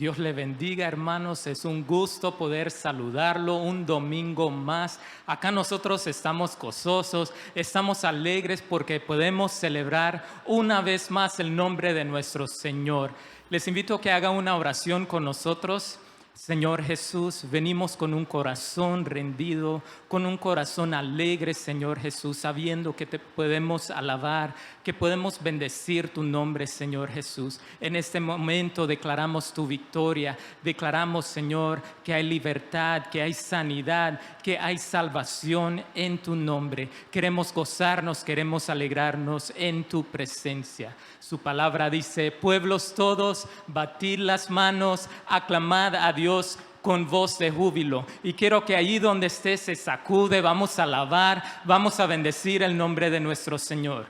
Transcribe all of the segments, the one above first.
Dios le bendiga, hermanos. Es un gusto poder saludarlo un domingo más. Acá nosotros estamos gozosos, estamos alegres porque podemos celebrar una vez más el nombre de nuestro Señor. Les invito a que hagan una oración con nosotros. Señor Jesús, venimos con un corazón rendido, con un corazón alegre, Señor Jesús, sabiendo que te podemos alabar, que podemos bendecir tu nombre, Señor Jesús. En este momento declaramos tu victoria, declaramos, Señor, que hay libertad, que hay sanidad, que hay salvación en tu nombre. Queremos gozarnos, queremos alegrarnos en tu presencia. Su palabra dice: pueblos todos, batid las manos, aclamad a Dios con voz de júbilo. Y quiero que allí donde esté se sacude, vamos a alabar, vamos a bendecir el nombre de nuestro Señor.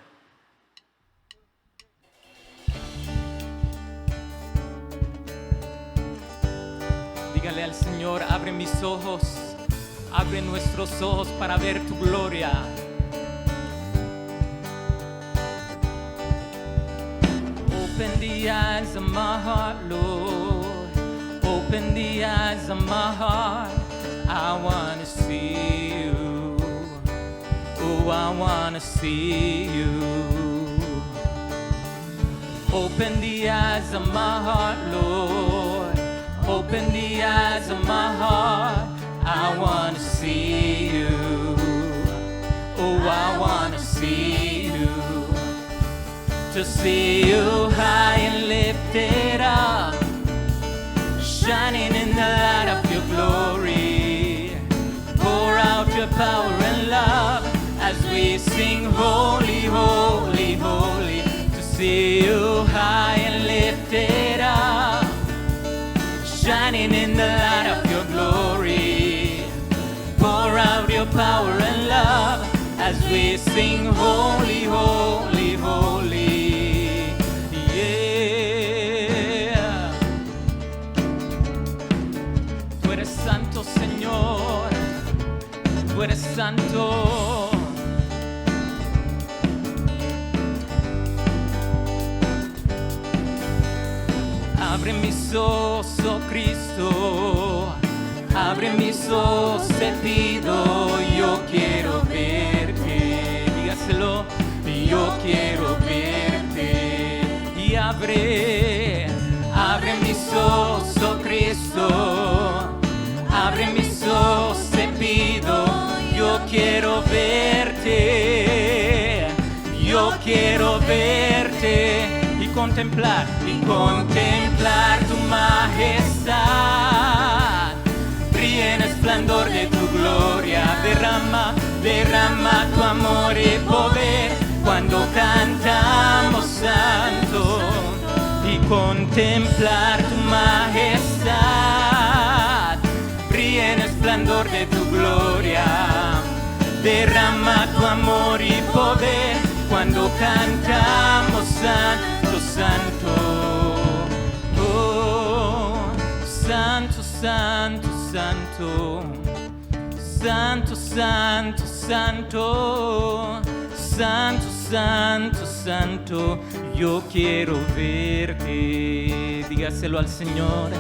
Dígale al Señor: abre mis ojos, abre nuestros ojos para ver tu gloria. Open the eyes of my heart, Lord. Open the eyes of my heart. I want to see you. Oh, I want to see you. Open the eyes of my heart, Lord. Open the eyes of my heart. I want to see you. Oh, I want to see you. To see you high and lifted up, shining in the light of your glory. Pour out your power and love as we sing holy, holy, holy. To see you high and lifted up, shining in the light of your glory. Pour out your power and love as we sing holy, holy, holy. Señor, tú eres santo. Abre mis ojos, oh Cristo, abre mis ojos, te pido. Yo quiero verte, dígaselo. Yo quiero verte. Y abre mis ojos, oh Cristo. Abre mis ojos, te pido. Yo quiero verte. Yo quiero verte y contemplar tu majestad. Brilla en esplendor de tu gloria. Derrama tu amor y poder cuando cantamos santo. Y contemplar tu majestad. Brilla en esplendor de tu gloria. Derrama tu amor y poder cuando cantamos santo, santo. Oh, santo, santo, santo. Santo, santo, santo. Santo, santo, santo. Yo quiero verte. Dígaselo al Señor.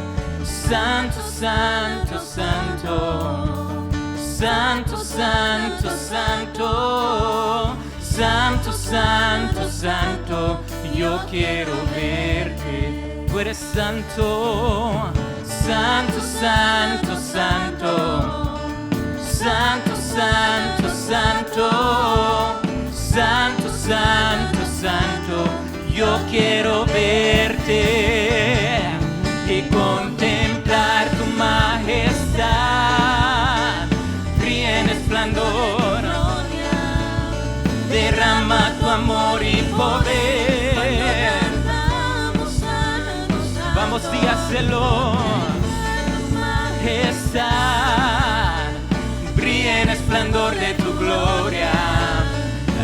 Santo, santo, santo. Santo, santo, santo. Santo, santo, santo. Yo quiero verte. Tú eres santo. Santo, santo, santo. Santo, santo, santo. Santo, santo, santo. Yo quiero verte y contemplar tu majestad. Brilla en esplendor. Derrama tu amor y poder. Vamos, dígaselo. Majestad. Brilla en esplendor de tu gloria.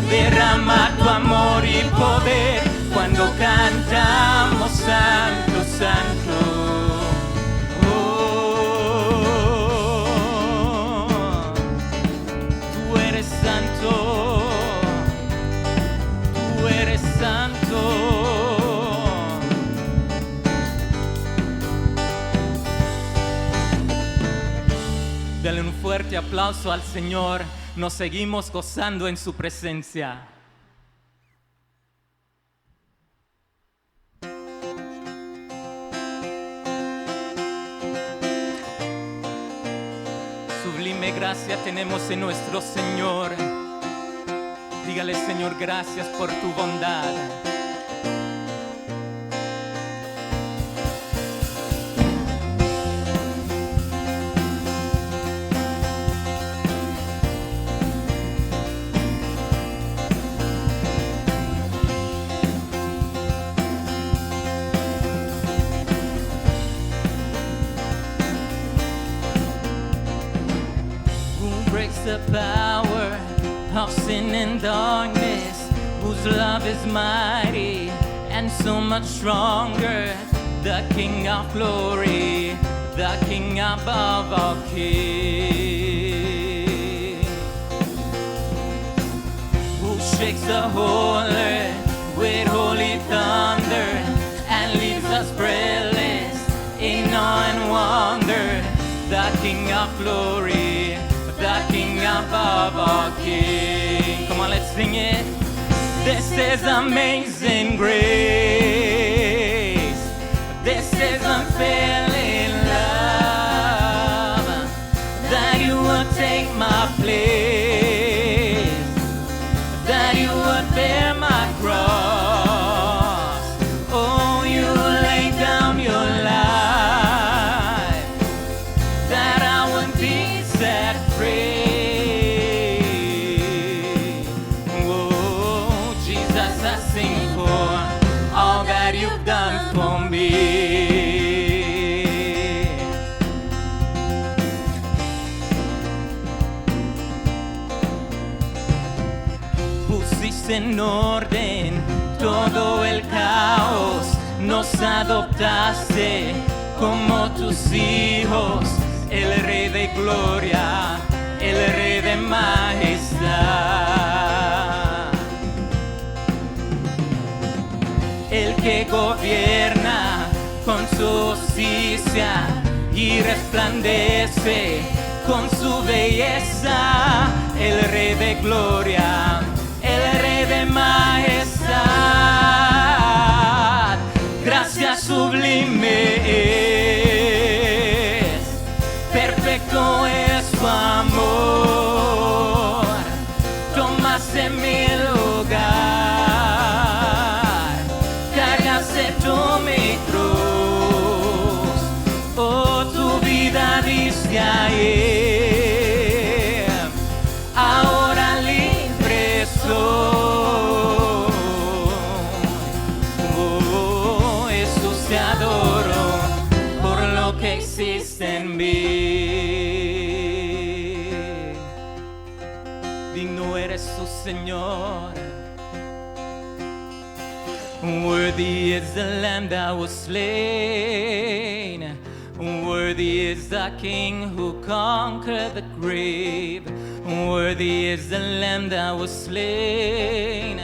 Derrama tu amor y poder cuando cantamos santo, santo. Oh, tú eres santo, tú eres santo. fuerte aplauso al Señor. Nos seguimos gozando en su presencia. Sublime gracia tenemos en nuestro Señor. Dígale, Señor, gracias por tu bondad. The power of sin and darkness, whose love is mighty and so much stronger. The King of glory, the King above all kings, who shakes the whole earth with holy thunder and leaves us breathless in awe and wonder. The King of glory, the King above all kings. Come on, let's sing it. This is amazing grace. This is unfailing love, that you would take my place, that you would bear my cross. Oh, you laid down your life, that I would be set free. Oh, Jesus, I sing for all that you've done for me. Pusiste en orden todo el caos, nos adoptaste como tus hijos. El Rey de gloria, el Rey de majestad, el que gobierna con su justicia y resplandece con su belleza. El Rey de gloria, el Rey de majestad, gracias sublime. Perfecto es tu amor, tomaste mi lugar, cargaste tú mi cruz. Oh, tu vida diste ayer, ahora libre soy. Oh, Jesús, te adoro por lo que existe en mí. Digno eres tu Señor. Worthy is the Lamb that was slain. Worthy is the King who conquered the grave. Worthy is the Lamb that was slain.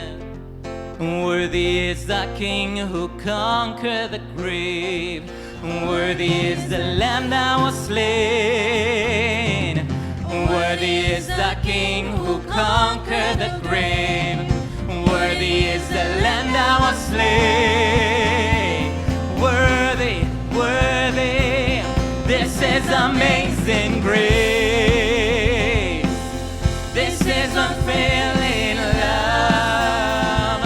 Worthy is the King who conquered the grave. Worthy is the Lamb that was slain. Worthy is the King who conquered the grave. Worthy is the Lamb that was slain. Worthy, worthy. This is amazing grace. This is unfailing love,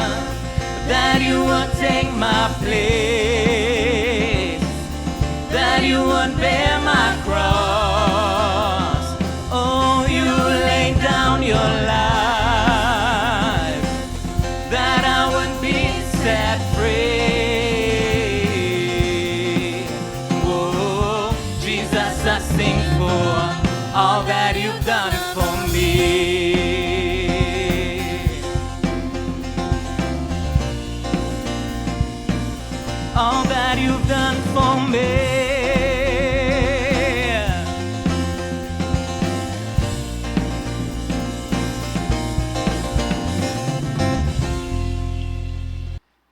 that you would take my place, that you would bear my cross. Oh, you laid down your life, that I would be set free. Oh, Jesus, I sing for all that you've done for me. All that you've done for me.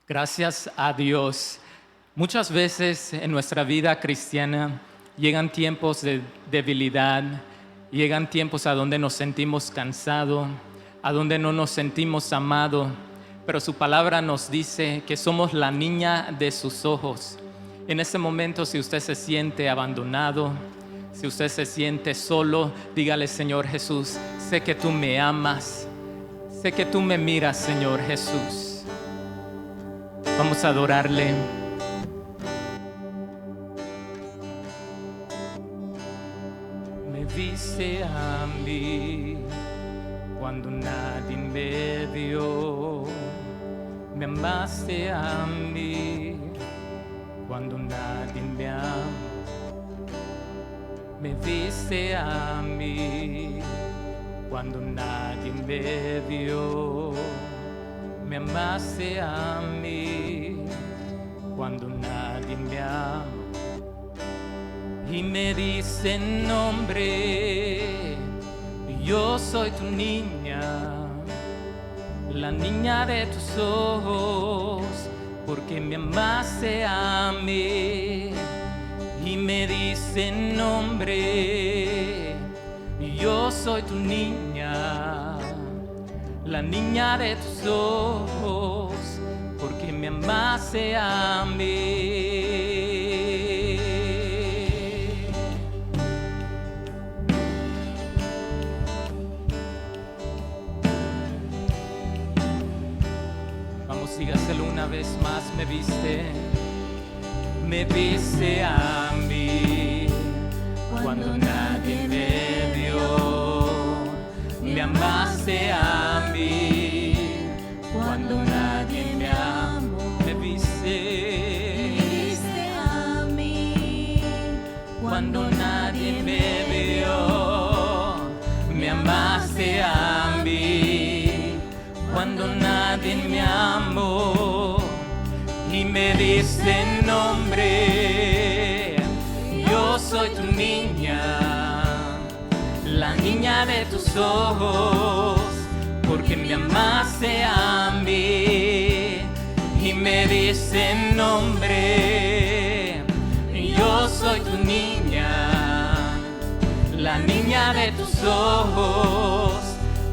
Gracias a Dios. Muchas veces en nuestra vida cristiana llegan tiempos de debilidad, Llegan tiempos a donde nos sentimos cansados, a donde no nos sentimos amados, pero su palabra nos dice que somos la niña de sus ojos. En ese momento, si usted se siente abandonado, si usted se siente solo, dígale: Señor Jesús, sé que tú me amas, sé que tú me miras, Señor Jesús. Vamos a adorarle. Me viste a mí cuando nadie me vio, me amaste a mí cuando nadie me amó. Me viste a mí cuando nadie me vio, me amaste a mí cuando nadie me amó. Y me diste nombre, yo soy tu niña, la niña de tus ojos, porque me amaste a mí. Y me diste nombre, yo soy tu niña, la niña de tus ojos, porque me amaste a mí. Vamos, dígaselo una vez más. Me viste a mí cuando nadie me vio, me amaste a mí cuando nadie me amó. Me viste a mí cuando nadie me vio, me amaste a mí cuando nadie me amó. Y me diste nombre, yo soy tu niña, la niña de tus ojos, porque me amaste a mí. Y me diste nombre, yo soy tu niña, la niña de tus ojos,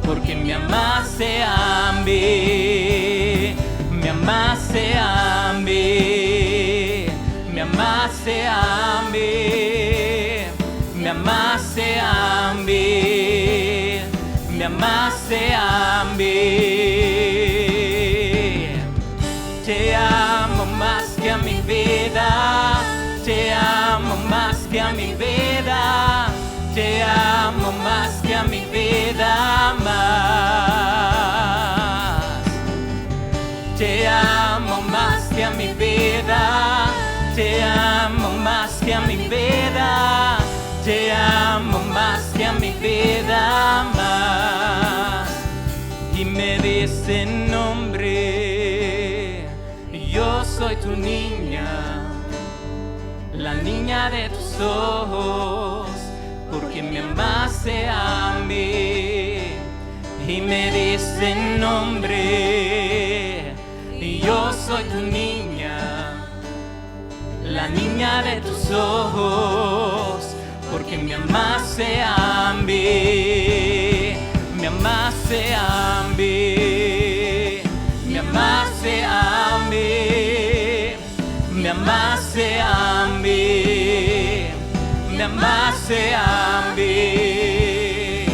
porque me amaste a mí. Me amaste a mí, me amaste a mí, me amaste a mí, me amaste a mí. Te amo más que a mi vida, te amo más que a mi vida, te amo más que a mi vida más. Te amo más que a mi vida, te amo más que a mi vida, te amo más que a mi vida más. Y me diste nombre, yo soy tu niña, la niña de tus ojos, porque me amaste a mí. Y me diste nombre, yo soy tu niña, la niña de tus ojos, porque me amaste a mí, me amaste a mí, me amaste a mí, me amaste a mí, me amaste a mí.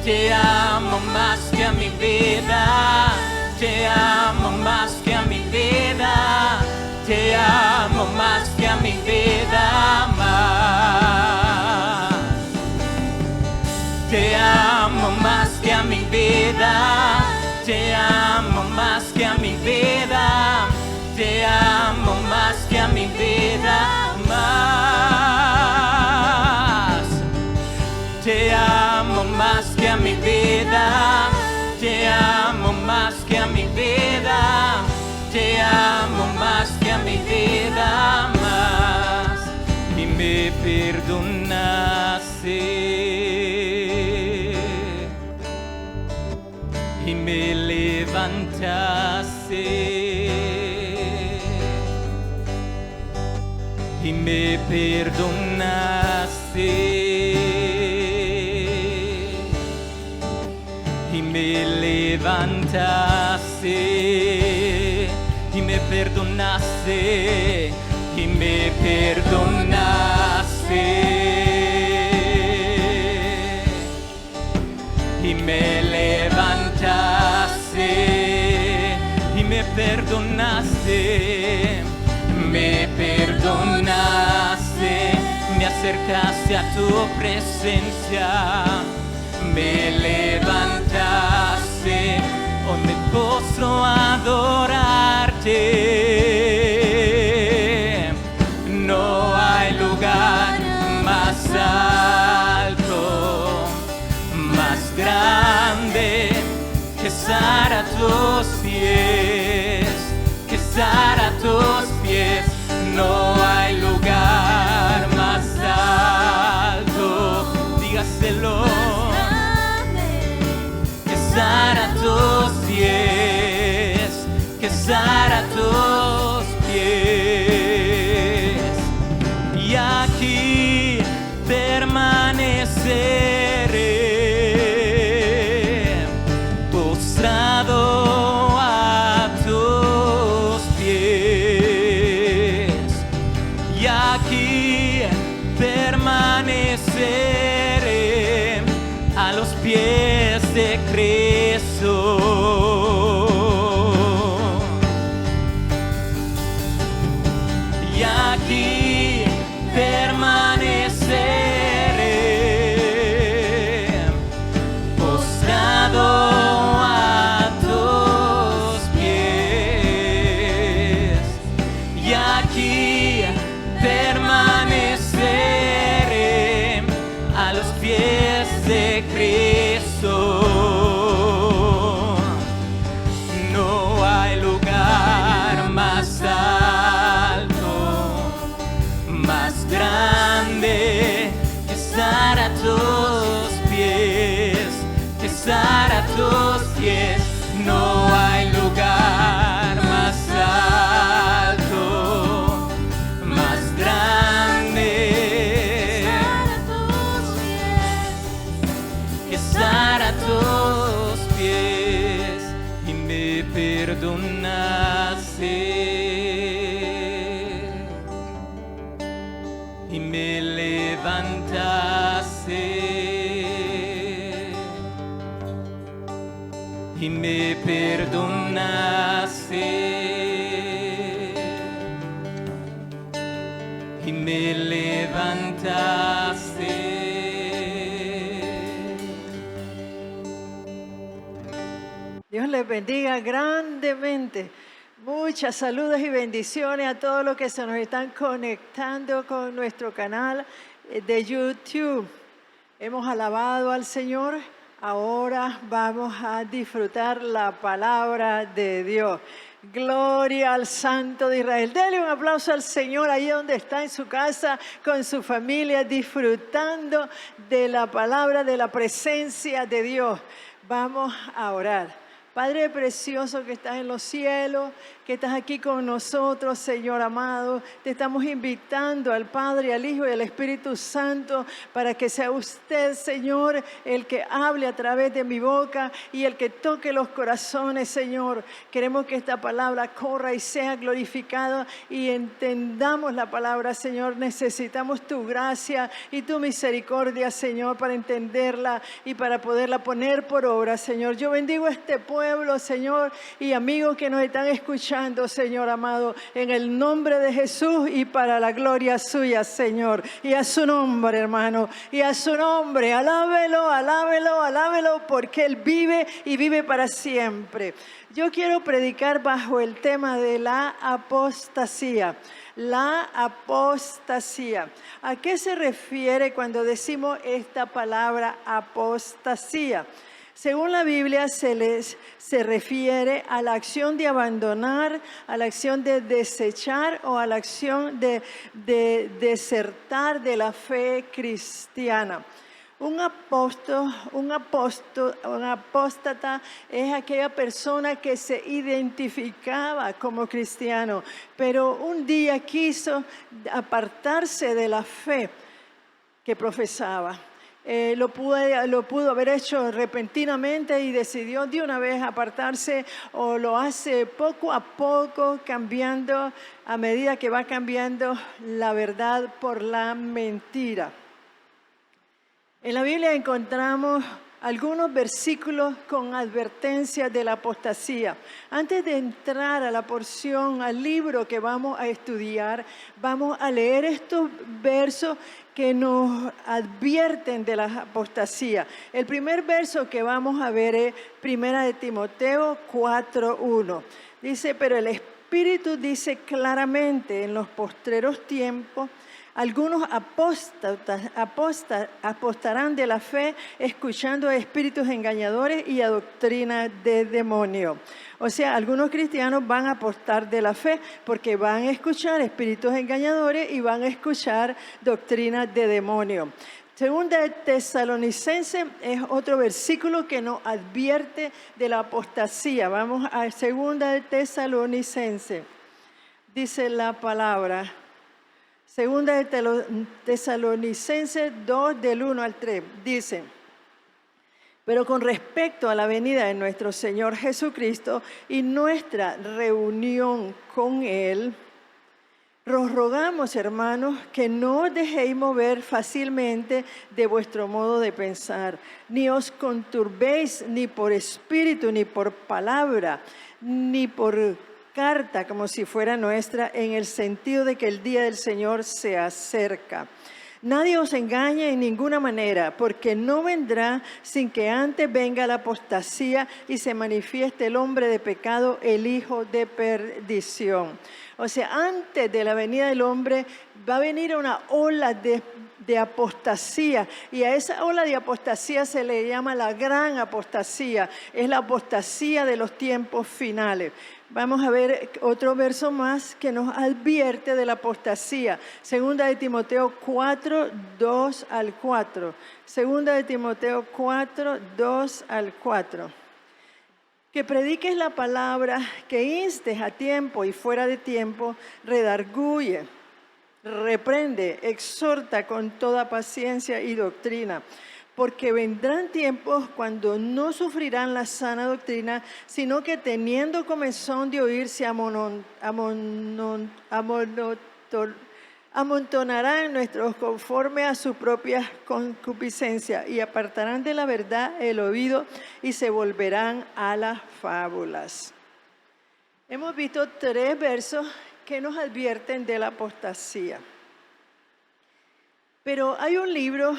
Te amo más que a mi vida, te amo más que a mi vida, te amo más que a mi vida más. Te amo más que a mi vida, te amo más que a mi vida, te amo más que a mi vida más. Te amo más que a mi vida, te amo más que a mi vida, te amo más que a mi vida más. Y me perdonaste y me levantaste y me perdonaste me levantaste y me perdonaste y me perdonaste y me levantaste y me perdonaste, me perdonaste, me acercaste a tu presencia, me levantaste, hoy me postro a adorarte. No hay lugar más alto, más grande que estar a tus pies, que estar a tus pies. No hay lugar más alto, dígaselo, que estar a tus pies, que estar a tus pies. Y aquí permaneceré postrado a tus pies. Y aquí permaneceré a los pies de Cristo. Y aquí permaneceré postrado a tus pies. Y aquí permaneceré a los pies de Cristo. No hay lugar más alto, más grande que estar a tus pies, que estar a tus pies. No hay lugar más alto, más grande que estar a tus pies. Y me perdonaste y me levantaste y me perdonaste y me levantaste. Dios les bendiga grandemente. Muchas saludos y bendiciones a todos los que se nos están conectando con nuestro canal de YouTube. Hemos alabado al Señor. Ahora vamos a disfrutar la palabra de Dios. Gloria al Santo de Israel. Dele un aplauso al Señor ahí donde está en su casa, con su familia, disfrutando de la palabra, de la presencia de Dios. Vamos a orar. Padre precioso que estás en los cielos, que estás aquí con nosotros, Señor amado, te estamos invitando al Padre, al Hijo y al Espíritu Santo para que sea usted, Señor, el que hable a través de mi boca y el que toque los corazones, Señor. Queremos que esta palabra corra y sea glorificada y entendamos la palabra, Señor. Necesitamos tu gracia y tu misericordia, Señor, para entenderla y para poderla poner por obra, Señor. Yo bendigo a este pueblo, Señor, y amigos que nos están escuchando, Señor amado, en el nombre de Jesús y para la gloria suya, Señor. Y a su nombre, hermano, y a su nombre, alábelo, alábelo, alábelo, porque Él vive y vive para siempre. Yo quiero predicar bajo el tema de la apostasía. La apostasía. ¿A qué se refiere cuando decimos esta palabra apostasía? Según la Biblia se refiere a la acción de abandonar, a la acción de desechar o a la acción de desertar de la fe cristiana. Un apóstata es aquella persona que se identificaba como cristiano, pero un día quiso apartarse de la fe que profesaba. lo pudo haber hecho repentinamente y decidió de una vez apartarse, o lo hace poco a poco, cambiando a medida que va cambiando la verdad por la mentira. En la Biblia encontramos algunos versículos con advertencias de la apostasía. Antes de entrar a la porción, al libro que vamos a estudiar, vamos a leer estos versos que nos advierten de la apostasía. El primer verso que vamos a ver es 1 de Timoteo 4:1. Dice, pero el Espíritu dice claramente, en los postreros tiempos, algunos apostarán de la fe, escuchando a espíritus engañadores y a doctrina de demonio. O sea, algunos cristianos van a apostar de la fe porque van a escuchar espíritus engañadores y van a escuchar doctrina de demonio. Segunda de Tesalonicenses es otro versículo que nos advierte de la apostasía. Vamos a Segunda de Tesalonicenses. Dice la palabra. Segunda de Tesalonicenses 2, del 1 al 3, dice, pero con respecto a la venida de nuestro Señor Jesucristo y nuestra reunión con Él, os rogamos, hermanos, que no os dejéis mover fácilmente de vuestro modo de pensar, ni os conturbéis ni por espíritu, ni por palabra, ni por carta como si fuera nuestra, en el sentido de que el día del Señor se acerca. Nadie os engañe en ninguna manera, porque no vendrá sin que antes venga la apostasía y se manifieste el hombre de pecado, el hijo de perdición. O sea, antes de la venida del hombre va a venir una ola de apostasía, y a esa ola de apostasía se le llama la gran apostasía. Es la apostasía de los tiempos finales. Vamos a ver otro verso más que nos advierte de la apostasía. Segunda de Timoteo 4, 2 al 4. Segunda de Timoteo 4, 2 al 4. Que prediques la palabra, que instes a tiempo y fuera de tiempo, redarguye, reprende, exhorta con toda paciencia y doctrina. Porque vendrán tiempos cuando no sufrirán la sana doctrina, sino que teniendo comezón de oír, se amontonarán nuestros conforme a su propia concupiscencia y apartarán de la verdad el oído y se volverán a las fábulas. Hemos visto 3 versos que nos advierten de la apostasía. Pero hay un libro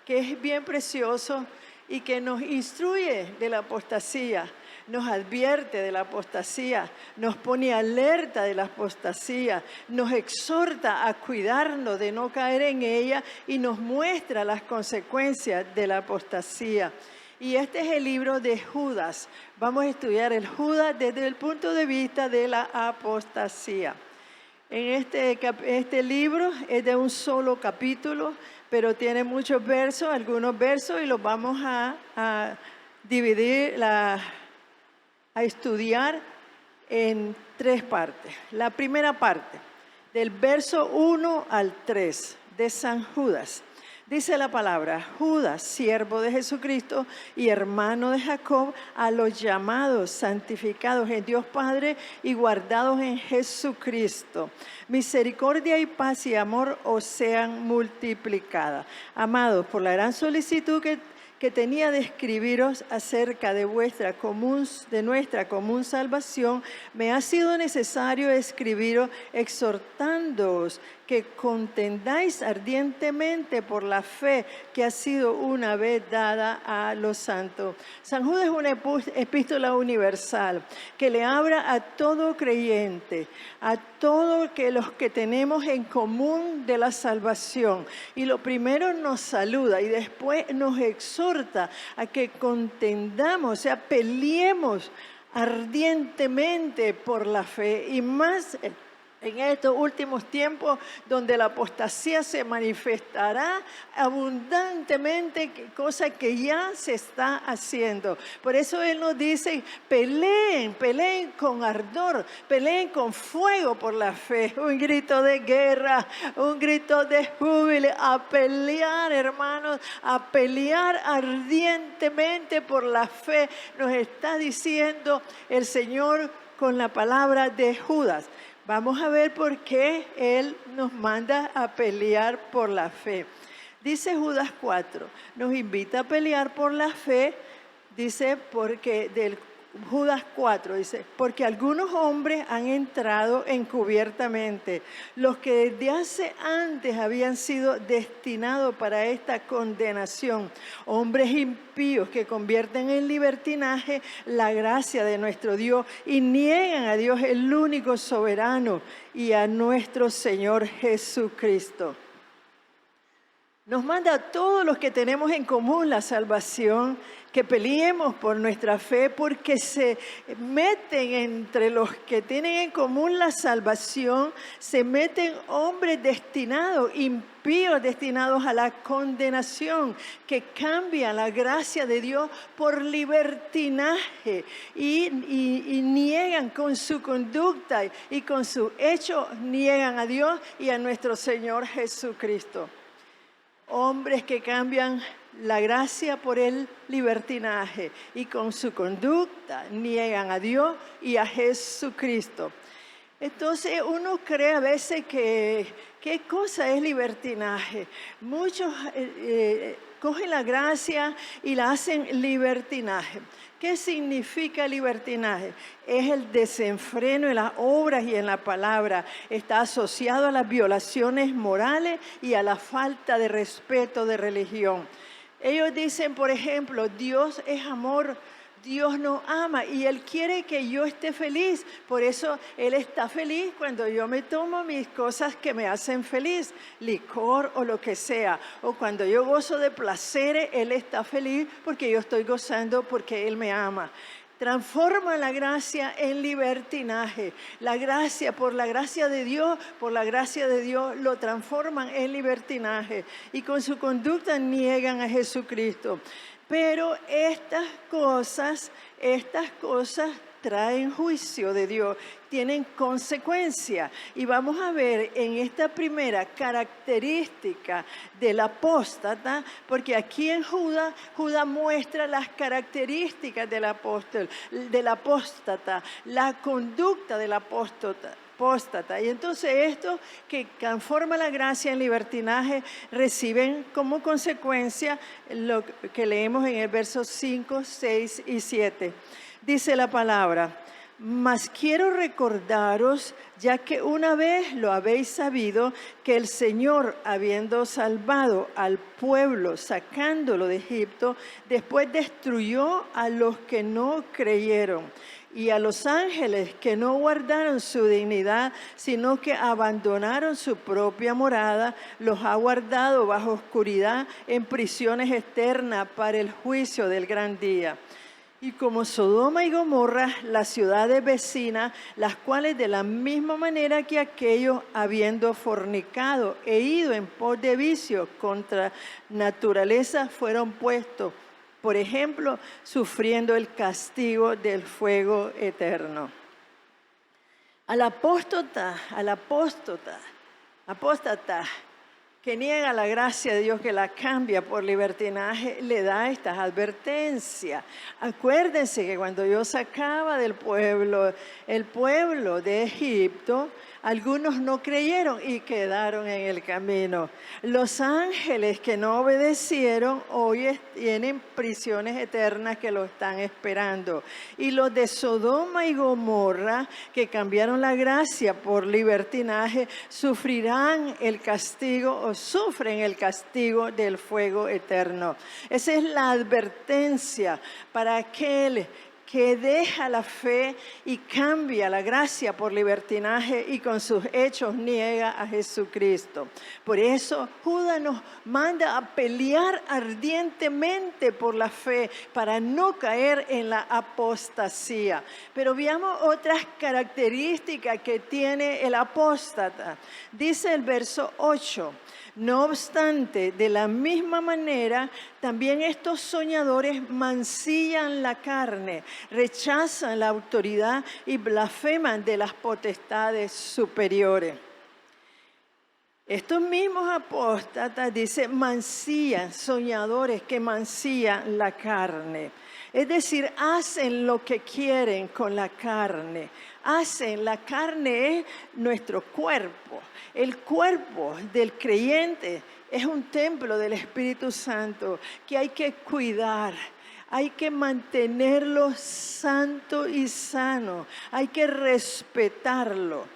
que es bien precioso y que nos instruye de la apostasía, nos advierte de la apostasía, nos pone alerta de la apostasía, nos exhorta a cuidarnos de no caer en ella y nos muestra las consecuencias de la apostasía. Y este es el libro de Judas. Vamos a estudiar el Judas desde el punto de vista de la apostasía. En este libro es de un solo capítulo, pero tiene muchos versos, algunos versos, y los vamos a dividir, a estudiar en 3 partes. La primera parte, del verso 1 al 3, de San Judas. Dice la palabra, Judas, siervo de Jesucristo y hermano de Jacob, a los llamados, santificados en Dios Padre y guardados en Jesucristo. Misericordia y paz y amor os sean multiplicadas. Amados, por la gran solicitud que tenía de escribiros acerca de nuestra común salvación, me ha sido necesario escribiros exhortándoos que contendáis ardientemente por la fe que ha sido una vez dada a los santos. San Judas es una epístola universal que le habla a todo creyente, a todos los que tenemos en común de la salvación. Y lo primero nos saluda y después nos exhorta a que contendamos, o sea, peleemos ardientemente por la fe, y más en estos últimos tiempos donde la apostasía se manifestará abundantemente, cosa que ya se está haciendo. Por eso Él nos dice, peleen con ardor, peleen con fuego por la fe. Un grito de guerra, un grito de júbilo, a pelear, hermanos, a pelear ardientemente por la fe. Nos está diciendo el Señor con la palabra de Judas. Vamos a ver por qué Él nos manda a pelear por la fe. Dice Judas 4, nos invita a pelear por la fe, dice porque del Judas 4, dice, porque algunos hombres han entrado encubiertamente, los que desde hace antes habían sido destinados para esta condenación, hombres impíos que convierten en libertinaje la gracia de nuestro Dios y niegan a Dios el único soberano y a nuestro Señor Jesucristo. Nos manda a todos los que tenemos en común la salvación, que peleemos por nuestra fe, porque se meten entre los que tienen en común la salvación, se meten hombres destinados, impíos destinados a la condenación, que cambian la gracia de Dios por libertinaje y niegan con su conducta y con su hecho, niegan a Dios y a nuestro Señor Jesucristo. Hombres que cambian la gracia por el libertinaje y con su conducta niegan a Dios y a Jesucristo. Entonces uno cree a veces que ¿qué cosa es libertinaje? Muchos cogen la gracia y la hacen libertinaje. ¿Qué significa libertinaje? Es el desenfreno en las obras y en la palabra. Está asociado a las violaciones morales y a la falta de respeto de religión. Ellos dicen, por ejemplo, Dios es amor, Dios nos ama y Él quiere que yo esté feliz. Por eso Él está feliz cuando yo me tomo mis cosas que me hacen feliz, licor o lo que sea. O cuando yo gozo de placeres, Él está feliz porque yo estoy gozando porque Él me ama. Transforma la gracia en libertinaje. La gracia, por la gracia de Dios, lo transforman en libertinaje. Y con su conducta niegan a Jesucristo. Pero estas cosas traen juicio de Dios, tienen consecuencia. Y vamos a ver en esta primera característica del apóstata, porque aquí en Judas muestra las características del apóstata, la conducta del apóstata. Y entonces esto que transforma la gracia en libertinaje reciben como consecuencia lo que leemos en el verso 5, 6 y 7. Dice la palabra: mas quiero recordaros, ya que una vez lo habéis sabido, que el Señor, habiendo salvado al pueblo, sacándolo de Egipto, después destruyó a los que no creyeron. Y a los ángeles que no guardaron su dignidad, sino que abandonaron su propia morada, los ha guardado bajo oscuridad en prisiones eternas para el juicio del gran día. Y como Sodoma y Gomorra, las ciudades vecinas, las cuales de la misma manera que aquellos, habiendo fornicado e ido en pos de vicio contra naturaleza, fueron puestos, por ejemplo, sufriendo el castigo del fuego eterno. Al apóstata que niega la gracia de Dios, que la cambia por libertinaje, le da estas advertencias. Acuérdense que cuando yo sacaba el pueblo de Egipto, algunos no creyeron y quedaron en el camino. Los ángeles que no obedecieron hoy tienen prisiones eternas que lo están esperando. Y los de Sodoma y Gomorra, que cambiaron la gracia por libertinaje, sufren el castigo del fuego eterno. Esa es la advertencia para aquel que deja la fe y cambia la gracia por libertinaje y con sus hechos niega a Jesucristo. Por eso Judas nos manda a pelear ardientemente por la fe para no caer en la apostasía. Pero veamos otras características que tiene el apóstata. Dice el verso 8. No obstante, de la misma manera, también estos soñadores mancillan la carne, rechazan la autoridad y blasfeman de las potestades superiores. Estos mismos apóstatas, dice, mancillan, soñadores que mancillan la carne. Es decir, hacen lo que quieren con la carne. La carne es nuestro cuerpo. El cuerpo del creyente es un templo del Espíritu Santo que hay que cuidar. Hay que mantenerlo santo y sano. Hay que respetarlo.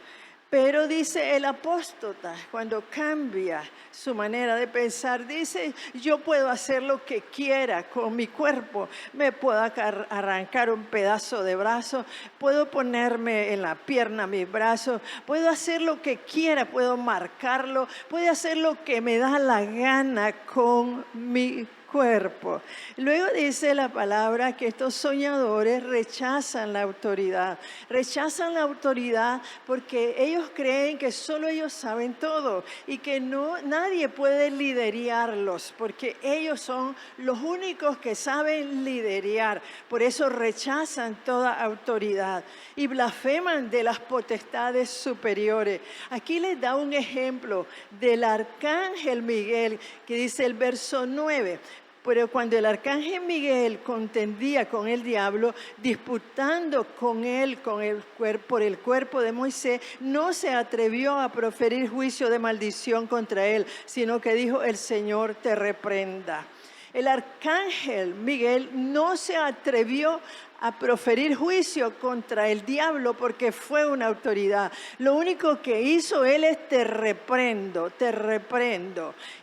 Pero dice el apóstata, cuando cambia su manera de pensar, dice, yo puedo hacer lo que quiera con mi cuerpo. Me puedo arrancar un pedazo de brazo, puedo ponerme en la pierna mis brazos, puedo hacer lo que quiera, puedo marcarlo, puedo hacer lo que me da la gana con mi cuerpo. Luego dice la palabra que estos soñadores rechazan la autoridad. Rechazan la autoridad porque ellos creen que solo ellos saben todo y que nadie puede liderarlos porque ellos son los únicos que saben liderar. Por eso rechazan toda autoridad y blasfeman de las potestades superiores. Aquí les da un ejemplo del arcángel Miguel que dice el verso 9. Pero cuando el arcángel Miguel contendía con el diablo, disputando con él por el cuerpo de Moisés, no se atrevió a proferir juicio de maldición contra él, sino que dijo, el Señor te reprenda. El arcángel Miguel no se atrevió a proferir juicio contra el diablo porque fue una autoridad. Lo único que hizo él es te reprendo.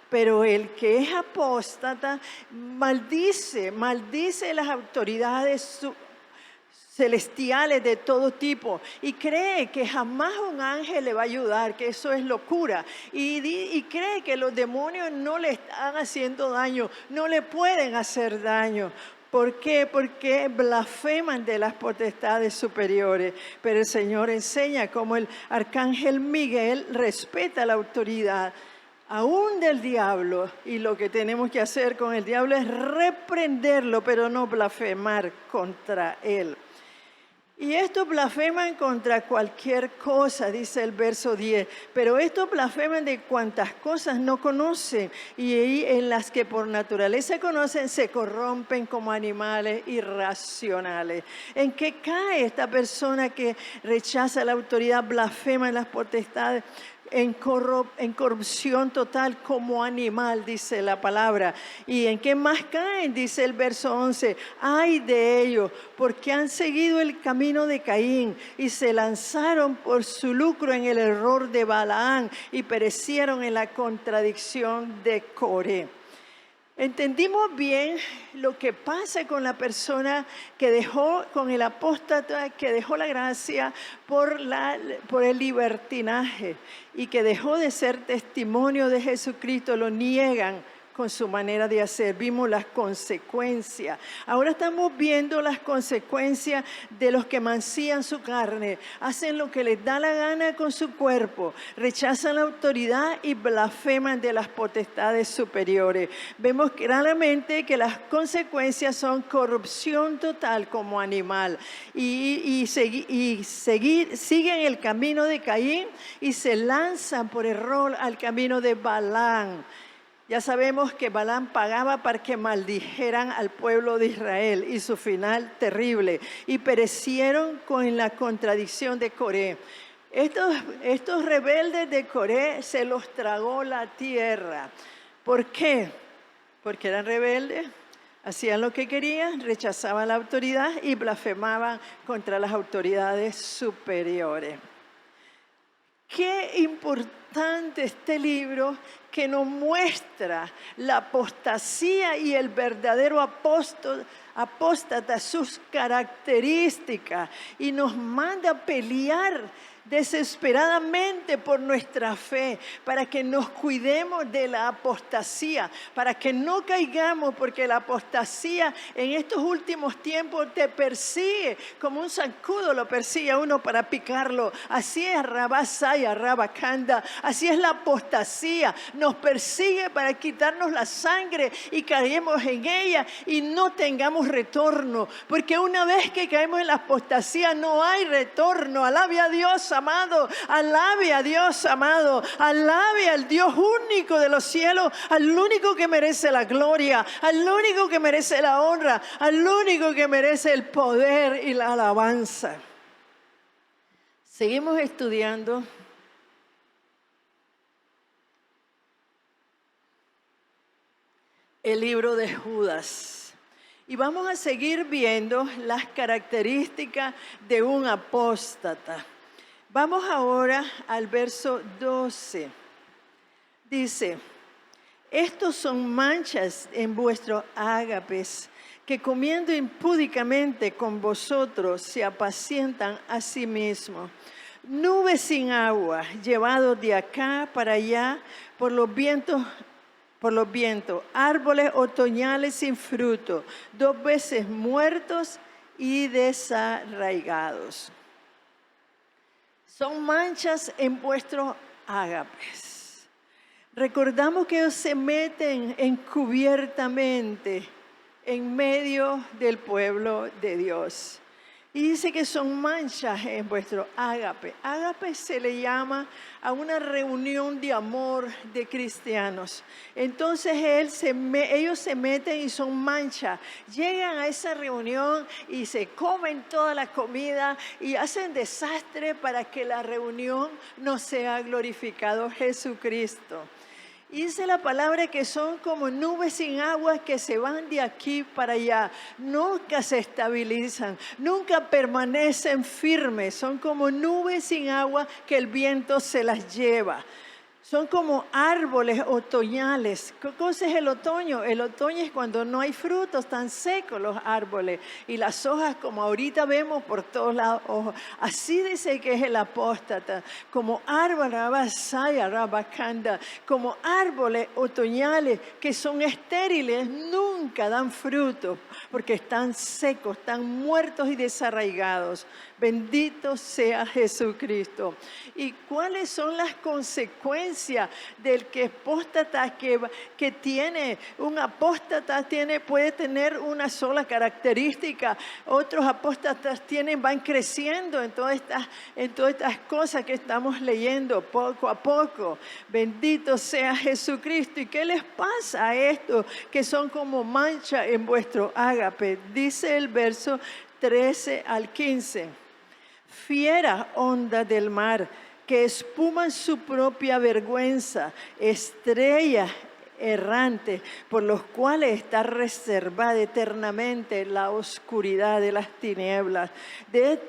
Pero el que es apóstata maldice las autoridades celestiales de todo tipo y cree que jamás un ángel le va a ayudar, que eso es locura. Y cree que los demonios no le están haciendo daño, no le pueden hacer daño. ¿Por qué? Porque blasfeman de las potestades superiores. Pero el Señor enseña cómo el arcángel Miguel respeta la autoridad aún del diablo, y lo que tenemos que hacer con el diablo es reprenderlo, pero no blasfemar contra él. Y estos blasfeman contra cualquier cosa, dice el verso 10, pero estos blasfeman de cuantas cosas no conocen, y en las que por naturaleza conocen se corrompen como animales irracionales. ¿En qué cae esta persona que rechaza la autoridad, blasfema en las potestades? En corrupción total como animal, dice la palabra. ¿Y en qué más caen? Dice el verso 11. Ay de ellos, porque han seguido el camino de Caín y se lanzaron por su lucro en el error de Balaán y perecieron en la contradicción de Coré. Entendimos bien lo que pasa con la persona que dejó, con el apóstata que dejó la gracia por el libertinaje y que dejó de ser testimonio de Jesucristo, lo niegan con su manera de hacer. Vimos las consecuencias. Ahora estamos viendo las consecuencias de los que mancillan su carne, hacen lo que les da la gana con su cuerpo, rechazan la autoridad y blasfeman de las potestades superiores. Vemos claramente que las consecuencias son corrupción total como animal siguen el camino de Caín y se lanzan por error al camino de Balaán. Ya sabemos que Balaam pagaba para que maldijeran al pueblo de Israel y su final terrible. Y perecieron con la contradicción de Coré. Estos rebeldes de Coré se los tragó la tierra. ¿Por qué? Porque eran rebeldes, hacían lo que querían, rechazaban la autoridad y blasfemaban contra las autoridades superiores. Qué importante este libro que nos muestra la apostasía y el verdadero apóstata, sus características, y nos manda a pelear desesperadamente por nuestra fe, para que nos cuidemos de la apostasía, para que no caigamos, porque la apostasía en estos últimos tiempos te persigue, como un zancudo lo persigue a uno para picarlo. Así es Rabasaya, Rabacanda, así es la apostasía, nos persigue para quitarnos la sangre y caemos en ella y no tengamos retorno, porque una vez que caemos en la apostasía no hay retorno. Alabe a Dios, amado, alabe a Dios, amado, alabe al Dios único de los cielos, al único que merece la gloria, al único que merece la honra, al único que merece el poder y la alabanza. Seguimos estudiando el libro de Judas. Y vamos a seguir viendo las características de un apóstata. Vamos ahora al verso 12. Dice: estos son manchas en vuestros ágapes, que comiendo impúdicamente con vosotros se apacientan a sí mismos. Nubes sin agua, llevados de acá para allá por los vientos, árboles otoñales sin fruto, 2 veces muertos y desarraigados. Son manchas en vuestros ágapes. Recordamos que ellos se meten encubiertamente en medio del pueblo de Dios. Y dice que son manchas en vuestro ágape. Ágape se le llama a una reunión de amor de cristianos. Entonces ellos se meten y son manchas. Llegan a esa reunión y se comen toda la comida y hacen desastre para que la reunión no sea glorificado Jesucristo. Y dice la palabra que son como nubes sin agua que se van de aquí para allá. Nunca se estabilizan, nunca permanecen firmes. Son como nubes sin agua que el viento se las lleva. Son como árboles otoñales. ¿Qué cosa es el otoño? El otoño es cuando no hay frutos, están secos los árboles. Y las hojas, como ahorita vemos por todos lados, hojas. Así dice que es el apóstata. Como árboles, rabasaya, rabacanda, como árboles otoñales que son estériles, nunca dan fruto, porque están secos, están muertos y desarraigados. Bendito sea Jesucristo. ¿Y cuáles son las consecuencias del que apóstata que tiene? Un apóstata puede tener una sola característica. Otros apóstatas van creciendo en todas estas cosas que estamos leyendo poco a poco. Bendito sea Jesucristo. ¿Y qué les pasa a estos que son como mancha en vuestro ágape? Dice el verso 13 al 15. Fieras ondas del mar que espuman su propia vergüenza, estrellas errantes por los cuales está reservada eternamente la oscuridad de las tinieblas. De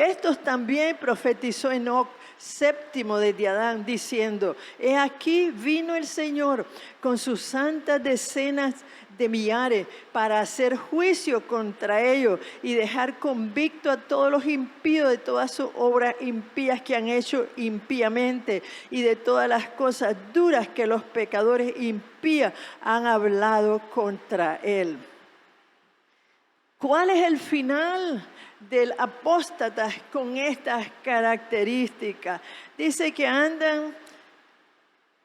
estos también profetizó Enoc, séptimo desde Adán, diciendo: he aquí vino el Señor con sus santas decenas de millares para hacer juicio contra ellos y dejar convicto a todos los impíos de todas sus obras impías que han hecho impíamente y de todas las cosas duras que los pecadores impíos han hablado contra él. ¿Cuál es el final del apóstata con estas características? Dice que andan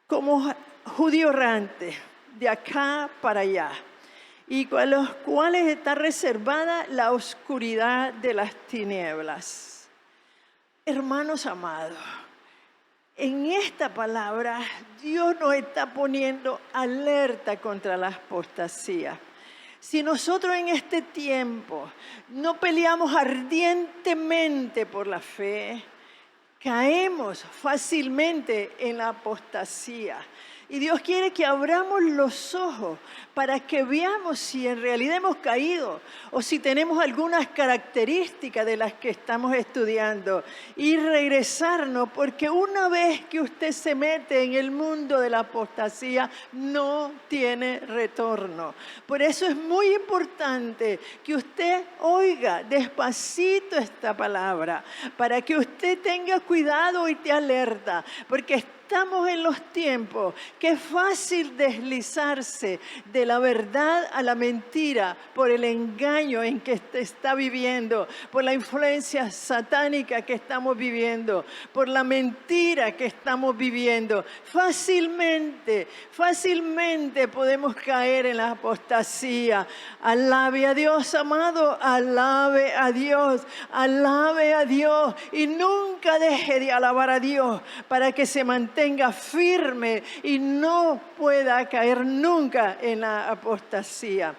como judíos errantes, de acá para allá, y con los cuales está reservada la oscuridad de las tinieblas. Hermanos amados, en esta palabra Dios nos está poniendo alerta contra la apostasía. Si nosotros en este tiempo no peleamos ardientemente por la fe, caemos fácilmente en la apostasía. Y Dios quiere que abramos los ojos para que veamos si en realidad hemos caído o si tenemos algunas características de las que estamos estudiando y regresarnos, porque una vez que usted se mete en el mundo de la apostasía, no tiene retorno. Por eso es muy importante que usted oiga despacito esta palabra, para que usted tenga cuidado y te alerta, porque estamos en los tiempos que es fácil deslizarse de la verdad a la mentira por el engaño en que está viviendo, por la influencia satánica que estamos viviendo, por la mentira que estamos viviendo. Fácilmente podemos caer en la apostasía. Alabe a Dios, amado, alabe a Dios y nunca deje de alabar a Dios para que se mantenga firme y no pueda caer nunca en la apostasía.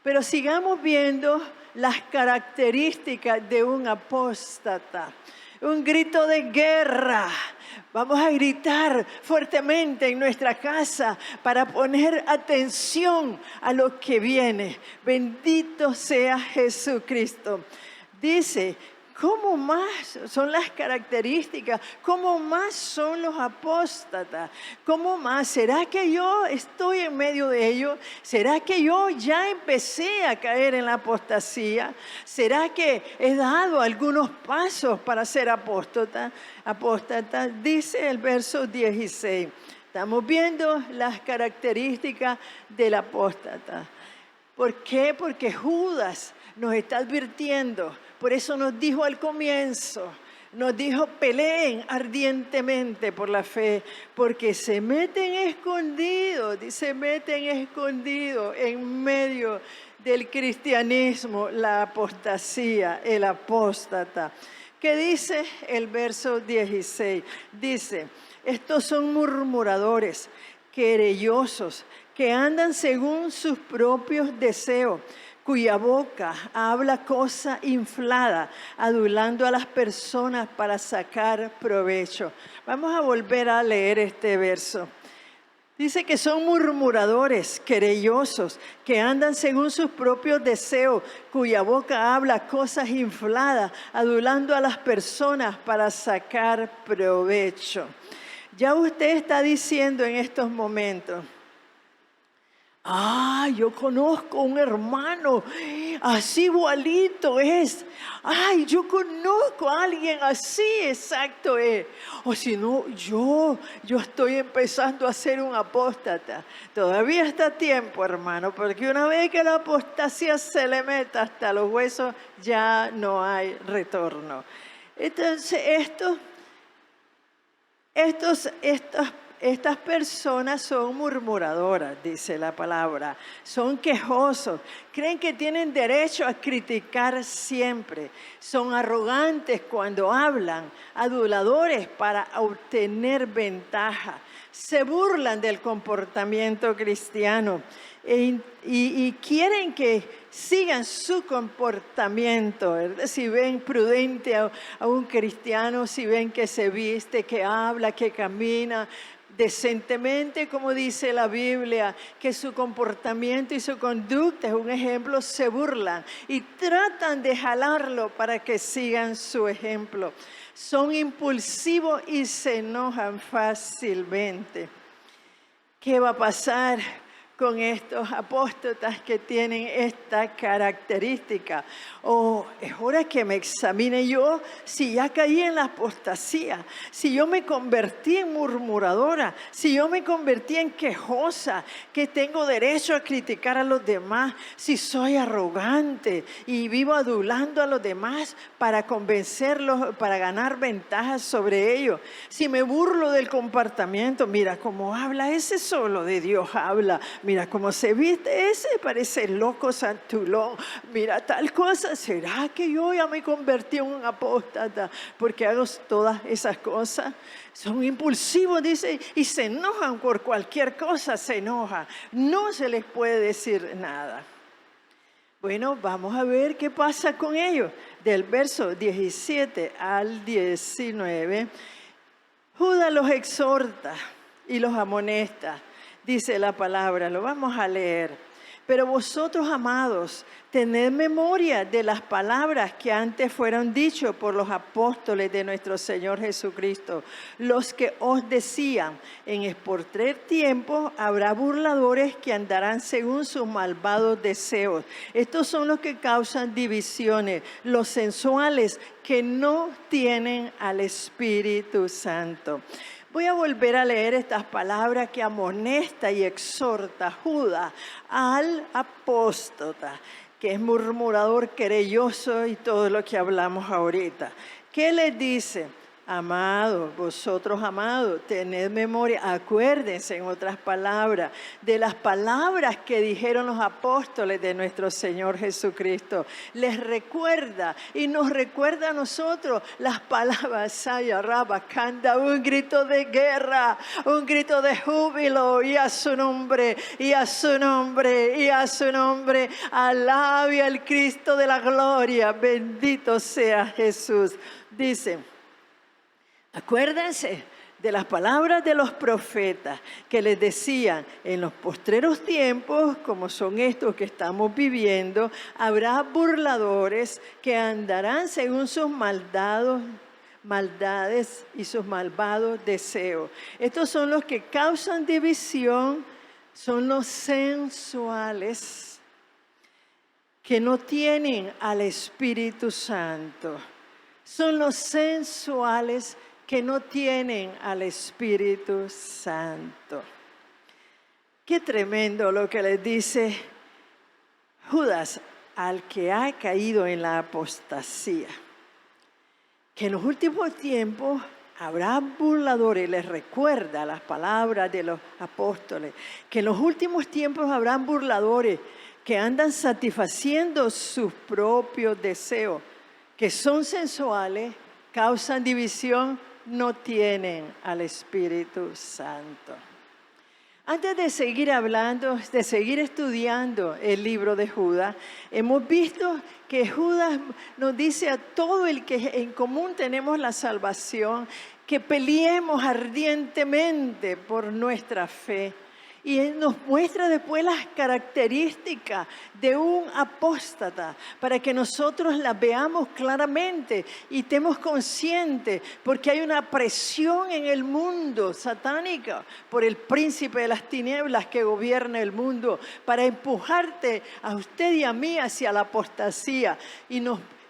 Pero sigamos viendo las características de un apóstata. Un grito de guerra. Vamos a gritar fuertemente en nuestra casa para poner atención a lo que viene. Bendito sea Jesucristo. Dice, ¿cómo más son las características? ¿Cómo más son los apóstatas? ¿Cómo más? ¿Será que yo estoy en medio de ellos? ¿Será que yo ya empecé a caer en la apostasía? ¿Será que he dado algunos pasos para ser apóstata? Dice el verso 16. Estamos viendo las características del apóstata. ¿Por qué? Porque Judas nos está advirtiendo. Por eso nos dijo al comienzo, nos dijo, peleen ardientemente por la fe, porque se meten escondidos, se meten escondidos en medio del cristianismo, la apostasía, el apóstata. ¿Qué dice el verso 16? Dice, estos son murmuradores, querellosos, que andan según sus propios deseos, cuya boca habla cosa inflada, adulando a las personas para sacar provecho. Vamos a volver a leer este verso. Dice que son murmuradores, querellosos, que andan según sus propios deseos, cuya boca habla cosas infladas, adulando a las personas para sacar provecho. Ya usted está diciendo en estos momentos, yo conozco un hermano, así igualito es. Yo conozco a alguien así, exacto es. O si no, yo estoy empezando a ser un apóstata. Todavía está a tiempo, hermano, porque una vez que la apostasía se le meta hasta los huesos, ya no hay retorno. Entonces, estas personas son murmuradoras, dice la palabra. Son quejosos. Creen que tienen derecho a criticar siempre. Son arrogantes cuando hablan. Aduladores para obtener ventaja. Se burlan del comportamiento cristiano. Y quieren que sigan su comportamiento. Si ven prudente a un cristiano, si ven que se viste, que habla, que camina decentemente, como dice la Biblia, que su comportamiento y su conducta es un ejemplo, se burlan y tratan de jalarlo para que sigan su ejemplo. Son impulsivos y se enojan fácilmente. ¿Qué va a pasar con estos apóstatas que tienen esta característica? Es hora que me examine yo si ya caí en la apostasía, si yo me convertí en murmuradora, si yo me convertí en quejosa, que tengo derecho a criticar a los demás, si soy arrogante y vivo adulando a los demás para convencerlos, para ganar ventajas sobre ellos, si me burlo del comportamiento, mira cómo habla, ese solo de Dios habla. Mira cómo se viste, ese parece loco santulón. Mira tal cosa. ¿Será que yo ya me convertí en un apóstata porque hago todas esas cosas? Son impulsivos, dice, y se enojan por cualquier cosa, se enojan. No se les puede decir nada. Bueno, vamos a ver qué pasa con ellos. Del verso 17 al 19, Judas los exhorta y los amonesta. Dice la palabra, lo vamos a leer. Pero vosotros, amados, tened memoria de las palabras que antes fueron dichas por los apóstoles de nuestro Señor Jesucristo, los que os decían, en expostrer tiempo habrá burladores que andarán según sus malvados deseos. Estos son los que causan divisiones, los sensuales que no tienen al Espíritu Santo. Voy a volver a leer estas palabras que amonesta y exhorta Judas al apóstata, que es murmurador, querelloso y todo lo que hablamos ahorita. ¿Qué les dice? Amados, vosotros amados, tened memoria, acuérdense en otras palabras de las palabras que dijeron los apóstoles de nuestro Señor Jesucristo. Les recuerda y nos recuerda a nosotros las palabras, Saya Raba, canta un grito de guerra, un grito de júbilo y a su nombre, y a su nombre, y a su nombre, alabe al Cristo de la gloria, bendito sea Jesús. Dice, acuérdense de las palabras de los profetas que les decían, en los postreros tiempos, como son estos que estamos viviendo, habrá burladores que andarán según sus maldades y sus malvados deseos. Estos son los que causan división, son los sensuales, que no tienen al Espíritu Santo. Son los sensuales que no tienen al Espíritu Santo. Qué tremendo lo que les dice Judas al que ha caído en la apostasía. Que en los últimos tiempos habrá burladores, les recuerda las palabras de los apóstoles, que en los últimos tiempos habrán burladores que andan satisfaciendo sus propios deseos, que son sensuales, causan división, no tienen al Espíritu Santo. Antes de seguir hablando, de seguir estudiando el libro de Judas, hemos visto que Judas nos dice a todo el que en común tenemos la salvación, que peleemos ardientemente por nuestra fe. Y Él nos muestra después las características de un apóstata para que nosotros las veamos claramente y estemos conscientes, porque hay una presión en el mundo satánica por el príncipe de las tinieblas que gobierna el mundo para empujarte a usted y a mí hacia la apostasía.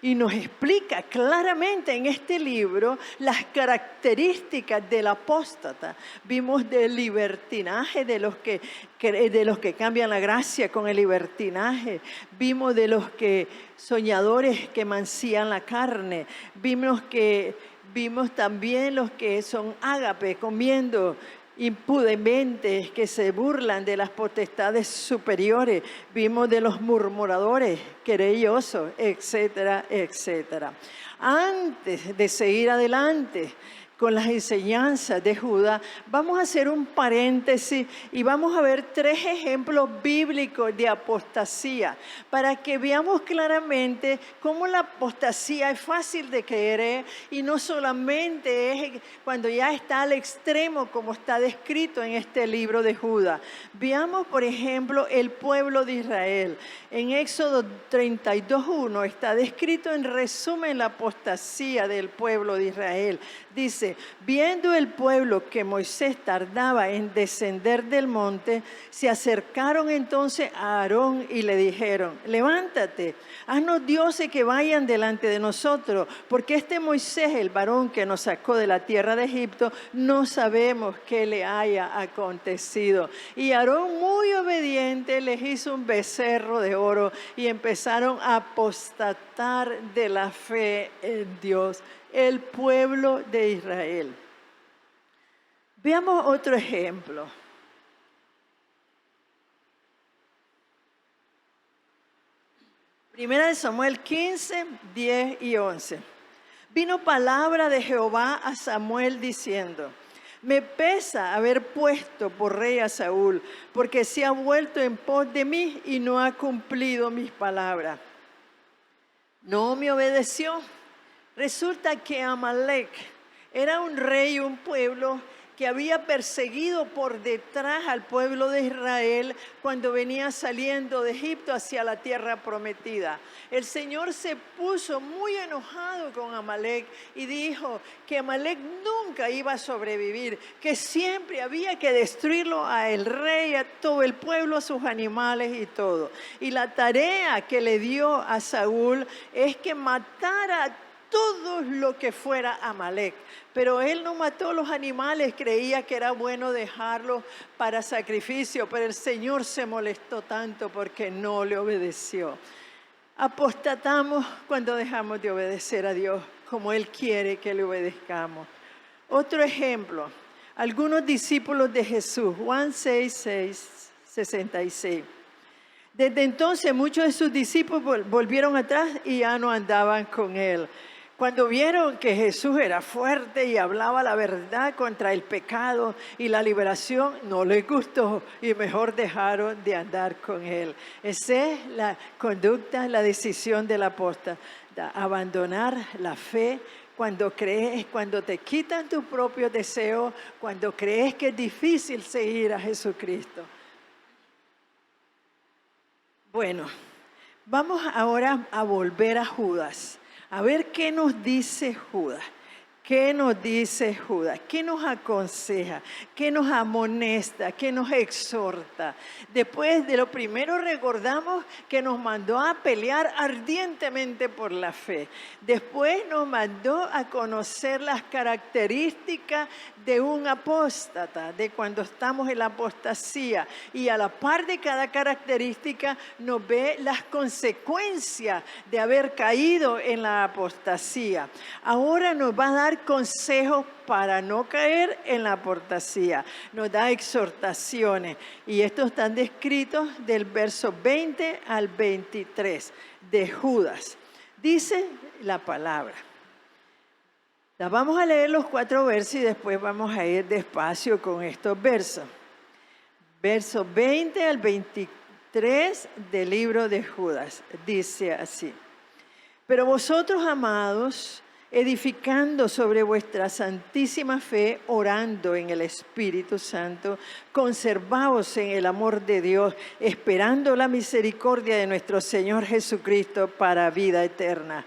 Y nos explica claramente en este libro las características del apóstata. Vimos del libertinaje, de los que cambian la gracia con el libertinaje. Vimos de los que soñadores que mancían la carne. Vimos también los que son ágape, comiendo impudentes, que se burlan de las potestades superiores. Vimos de los murmuradores, querellosos, etcétera, etcétera. Antes de seguir adelante con las enseñanzas de Judas, vamos a hacer un paréntesis y vamos a ver 3 ejemplos bíblicos de apostasía para que veamos claramente cómo la apostasía es fácil de creer y no solamente es cuando ya está al extremo como está descrito en este libro de Judas. Veamos, por ejemplo, el pueblo de Israel. En Éxodo 32:1 está descrito en resumen la apostasía del pueblo de Israel. Dice, viendo el pueblo que Moisés tardaba en descender del monte, se acercaron entonces a Aarón y le dijeron, levántate, haznos dioses que vayan delante de nosotros, porque este Moisés, el varón que nos sacó de la tierra de Egipto, no sabemos qué le haya acontecido. Y Aarón, muy obediente, les hizo un becerro de oro y empezaron a apostatar de la fe en Dios. El pueblo de Israel. Veamos otro ejemplo. Primera de Samuel 15, 10 y 11. Vino palabra de Jehová a Samuel diciendo, me pesa haber puesto por rey a Saúl, porque se ha vuelto en pos de mí y no ha cumplido mis palabras. No me obedeció. Resulta que Amalek era un rey, un pueblo que había perseguido por detrás al pueblo de Israel cuando venía saliendo de Egipto hacia la tierra prometida. El Señor se puso muy enojado con Amalek y dijo que Amalek nunca iba a sobrevivir, que siempre había que destruirlo a el rey, a todo el pueblo, a sus animales y todo. Y la tarea que le dio a Saúl es que matara a todo lo que fuera Amalek. Pero él no mató los animales, creía que era bueno dejarlos para sacrificio, pero el Señor se molestó tanto porque no le obedeció. Apostatamos cuando dejamos de obedecer a Dios como Él quiere que le obedezcamos. Otro ejemplo, algunos discípulos de Jesús, Juan 6, 66. Desde entonces muchos de sus discípulos volvieron atrás y ya no andaban con Él. Cuando vieron que Jesús era fuerte y hablaba la verdad contra el pecado y la liberación, no les gustó y mejor dejaron de andar con Él. Esa es la conducta, la decisión del apóstata, abandonar la fe cuando crees, cuando te quitan tus propios deseos, cuando crees que es difícil seguir a Jesucristo. Bueno, vamos ahora a volver a Judas. A ver qué nos dice Judas, qué nos dice Judas, qué nos aconseja, qué nos amonesta, qué nos exhorta. Después de lo primero recordamos que nos mandó a pelear ardientemente por la fe. Después nos mandó a conocer las características de un apóstata, de cuando estamos en la apostasía. Y a la par de cada característica nos ve las consecuencias de haber caído en la apostasía. Ahora nos va a dar consejos para no caer en la apostasía. Nos da exhortaciones. Y estos están descritos del verso 20 al 23 de Judas. Dice la palabra. Vamos a leer los 4 versos y después vamos a ir despacio con estos versos. Verso 20 al 23 del libro de Judas. Dice así. Pero vosotros, amados, edificando sobre vuestra santísima fe, orando en el Espíritu Santo, conservaos en el amor de Dios, esperando la misericordia de nuestro Señor Jesucristo para vida eterna.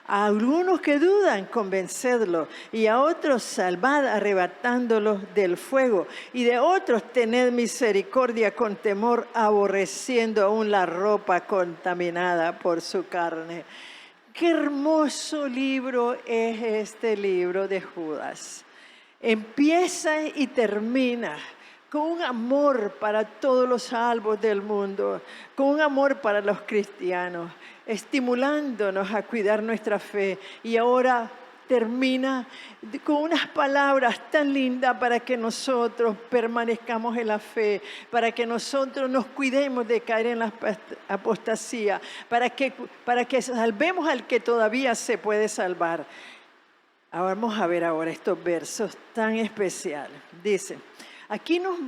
A algunos que dudan, convencedlos, y a otros salvad arrebatándolos del fuego, y de otros tened misericordia con temor, aborreciendo aún la ropa contaminada por su carne. Qué hermoso libro es este libro de Judas. Empieza y termina con un amor para todos los salvos del mundo, con un amor para los cristianos, estimulándonos a cuidar nuestra fe. Y ahora termina con unas palabras tan lindas para que nosotros permanezcamos en la fe, para que nosotros nos cuidemos de caer en la apostasía, para que salvemos al que todavía se puede salvar. Ahora vamos a ver ahora estos versos tan especiales. Dice, aquí nos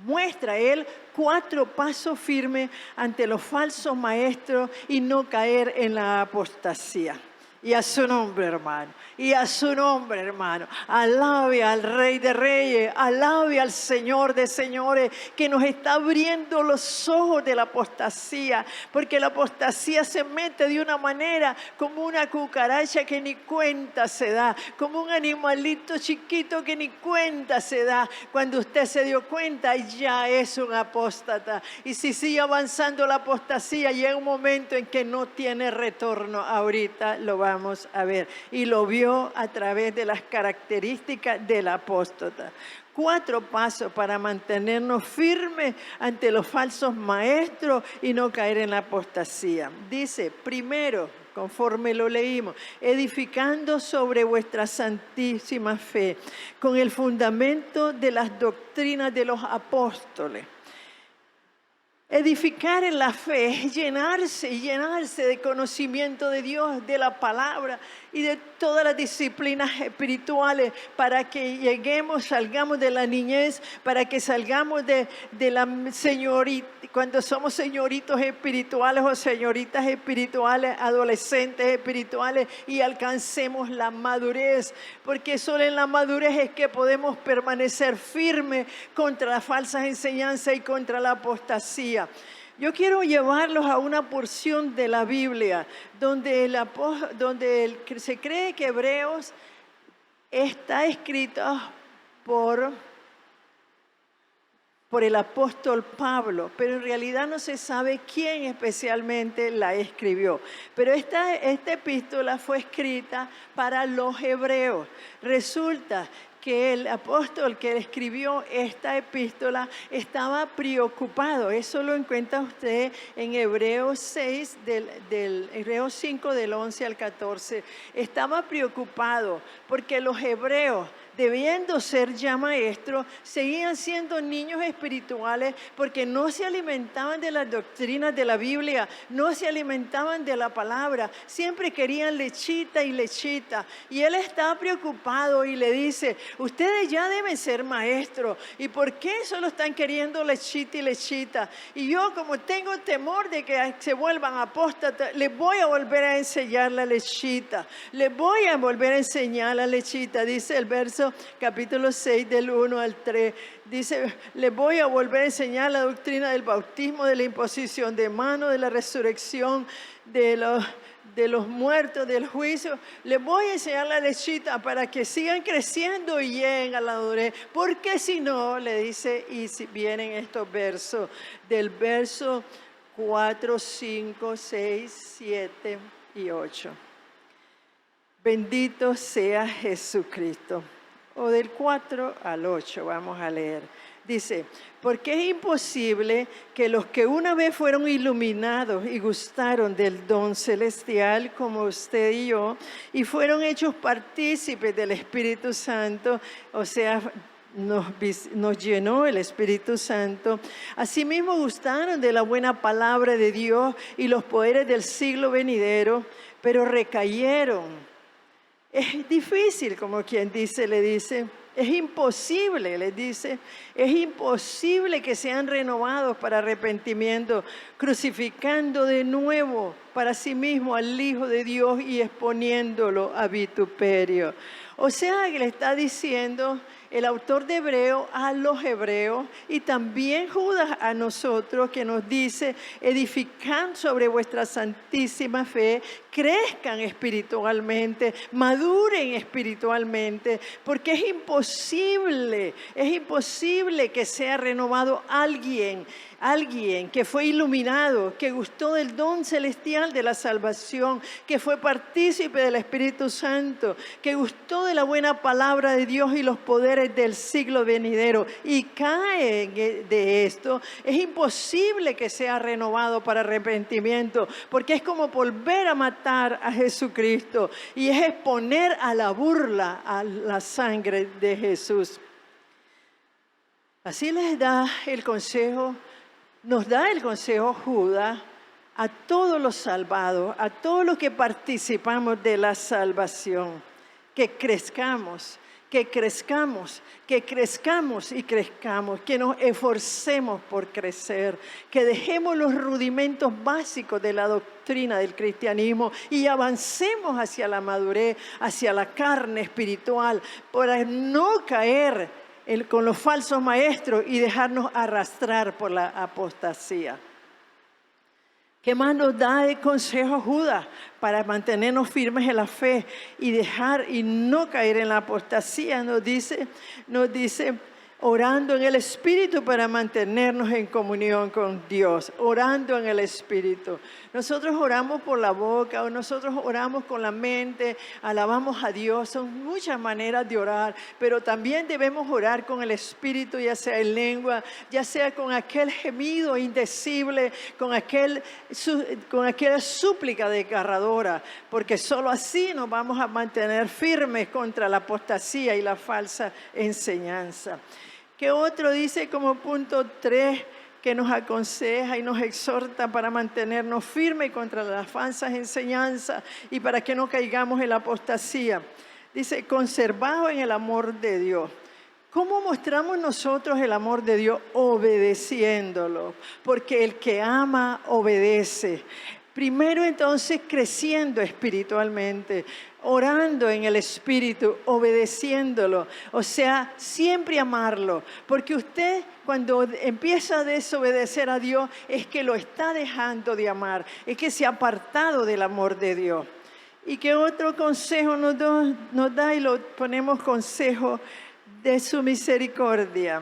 muestra él 4 pasos firmes ante los falsos maestros y no caer en la apostasía. Y a su nombre, hermano. Y a su nombre, hermano. Alabe al Rey de Reyes. Alabe al Señor de Señores, que nos está abriendo los ojos de la apostasía. Porque la apostasía se mete de una manera como una cucaracha que ni cuenta se da. Como un animalito chiquito que ni cuenta se da. Cuando usted se dio cuenta, ya es un apóstata. Y si sigue avanzando la apostasía, llega un momento en que no tiene retorno. Ahorita lo vamos a ver, y lo vio a través de las características del apóstata. 4 pasos para mantenernos firmes ante los falsos maestros y no caer en la apostasía. Dice, primero, conforme lo leímos, edificando sobre vuestra santísima fe, con el fundamento de las doctrinas de los apóstoles. Edificar en la fe es llenarse de conocimiento de Dios, de la palabra, y de todas las disciplinas espirituales para que salgamos de la niñez, para que salgamos de la señorita, cuando somos señoritos espirituales o señoritas espirituales, adolescentes espirituales, y alcancemos la madurez, porque solo en la madurez es que podemos permanecer firmes contra las falsas enseñanzas y contra la apostasía. Yo quiero llevarlos a una porción de la Biblia donde se cree que Hebreos está escrito por el apóstol Pablo, pero en realidad no se sabe quién especialmente la escribió. Pero esta epístola fue escrita para los hebreos. Resulta que el apóstol que escribió esta epístola estaba preocupado. Eso lo encuentra usted en Hebreos 6, Hebreos 5 del 11 al 14. Estaba preocupado porque los hebreos, debiendo ser ya maestros, seguían siendo niños espirituales porque no se alimentaban de las doctrinas de la Biblia, no se alimentaban de la palabra, siempre querían lechita y lechita. Y él estaba preocupado y le dice, ustedes ya deben ser maestros, ¿y por qué solo están queriendo lechita y lechita? Y yo, como tengo temor de que se vuelvan apóstatas, les voy a volver a enseñar la lechita, les voy a volver a enseñar la lechita, dice el verso capítulo 6 del 1 al 3, dice, les voy a volver a enseñar la doctrina del bautismo, de la imposición de manos, de la resurrección de los muertos, del juicio. Les voy a enseñar la lechita para que sigan creciendo y lleguen a la madurez, porque si no, le dice, y si vienen estos versos, del verso 4, 5, 6, 7 y 8. Bendito sea Jesucristo. O del 4 al 8 vamos a leer. Dice, porque es imposible que los que una vez fueron iluminados y gustaron del don celestial como usted y yo, y fueron hechos partícipes del Espíritu Santo, o sea, nos llenó el Espíritu Santo. Asimismo gustaron de la buena palabra de Dios y los poderes del siglo venidero, pero recayeron. Es difícil, como quien dice, le dice, es imposible, les dice, es imposible que sean renovados para arrepentimiento, crucificando de nuevo para sí mismo al Hijo de Dios y exponiéndolo a vituperio. O sea, que le está diciendo el autor de Hebreo a los hebreos y también Judas a nosotros, que nos dice, edifican sobre vuestra santísima fe, crezcan espiritualmente, maduren espiritualmente, porque es imposible que sea renovado alguien que fue iluminado, que gustó del don celestial de la salvación, que fue partícipe del Espíritu Santo, que gustó de la buena palabra de Dios y los poderes del siglo venidero y cae de esto. Es imposible que sea renovado para arrepentimiento, porque es como volver a matar a Jesucristo y es exponer a la burla a la sangre de Jesús. Así les da el consejo. Nos da el consejo Judas a todos los salvados, a todos los que participamos de la salvación, que crezcamos, que crezcamos, que crezcamos y crezcamos, que nos esforcemos por crecer, que dejemos los rudimentos básicos de la doctrina del cristianismo y avancemos hacia la madurez, hacia la carne espiritual, para no caer con los falsos maestros y dejarnos arrastrar por la apostasía. ¿Qué más nos da el consejo Judas para mantenernos firmes en la fe y dejar y no caer en la apostasía? Nos dice, orando en el Espíritu para mantenernos en comunión con Dios, orando en el Espíritu. Nosotros oramos por la boca o nosotros oramos con la mente, alabamos a Dios. Son muchas maneras de orar, pero también debemos orar con el Espíritu, ya sea en lengua, ya sea con aquel gemido indecible, con aquella súplica desgarradora, porque solo así nos vamos a mantener firmes contra la apostasía y la falsa enseñanza. ¿Qué otro dice como punto 3? que nos aconseja y nos exhorta para mantenernos firmes contra las falsas enseñanzas y para que no caigamos en la apostasía. Dice, conservados en el amor de Dios. ¿Cómo mostramos nosotros el amor de Dios? Obedeciéndolo, porque el que ama, obedece. Primero entonces creciendo espiritualmente, orando en el Espíritu, obedeciéndolo. O sea, siempre amarlo, porque usted cuando empieza a desobedecer a Dios es que lo está dejando de amar, es que se ha apartado del amor de Dios. ¿Y qué otro consejo nos da? Y lo ponemos consejo de su misericordia.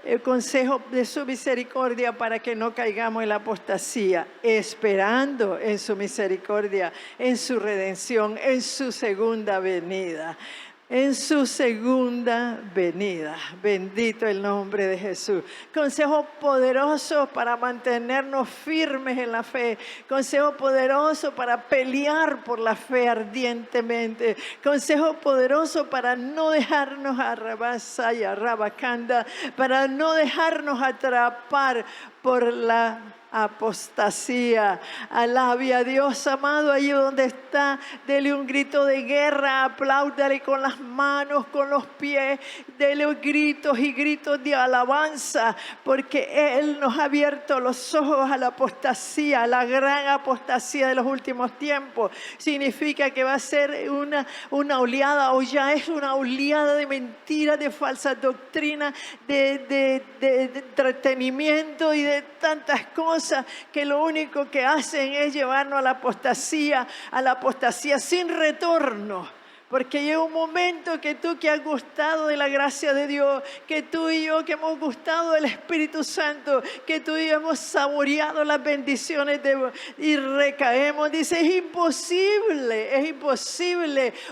El consejo de su misericordia para que no caigamos en la apostasía, esperando en su misericordia, en su redención, en su segunda venida. En su segunda venida. Bendito el nombre de Jesús. Consejo poderoso para mantenernos firmes en la fe. Consejo poderoso para pelear por la fe ardientemente. Consejo poderoso para no dejarnos arrabasar y arrabacanda, para no dejarnos atrapar por la apostasía. Alabe a Dios, amado, allí donde está, dele un grito de guerra, apláudale con las manos, con los pies, dele gritos y gritos de alabanza, porque Él nos ha abierto los ojos a la apostasía, la gran apostasía de los últimos tiempos. Significa que va a ser una oleada, o ya es una oleada de mentiras, de falsas doctrinas, de entretenimiento y de tantas cosas que lo único que hacen es llevarnos a la apostasía sin retorno. Porque llega un momento que tú que has gustado de la gracia de Dios, que tú y yo que hemos gustado del Espíritu Santo, que tú y yo hemos saboreado las bendiciones y recaemos. Dice, es imposible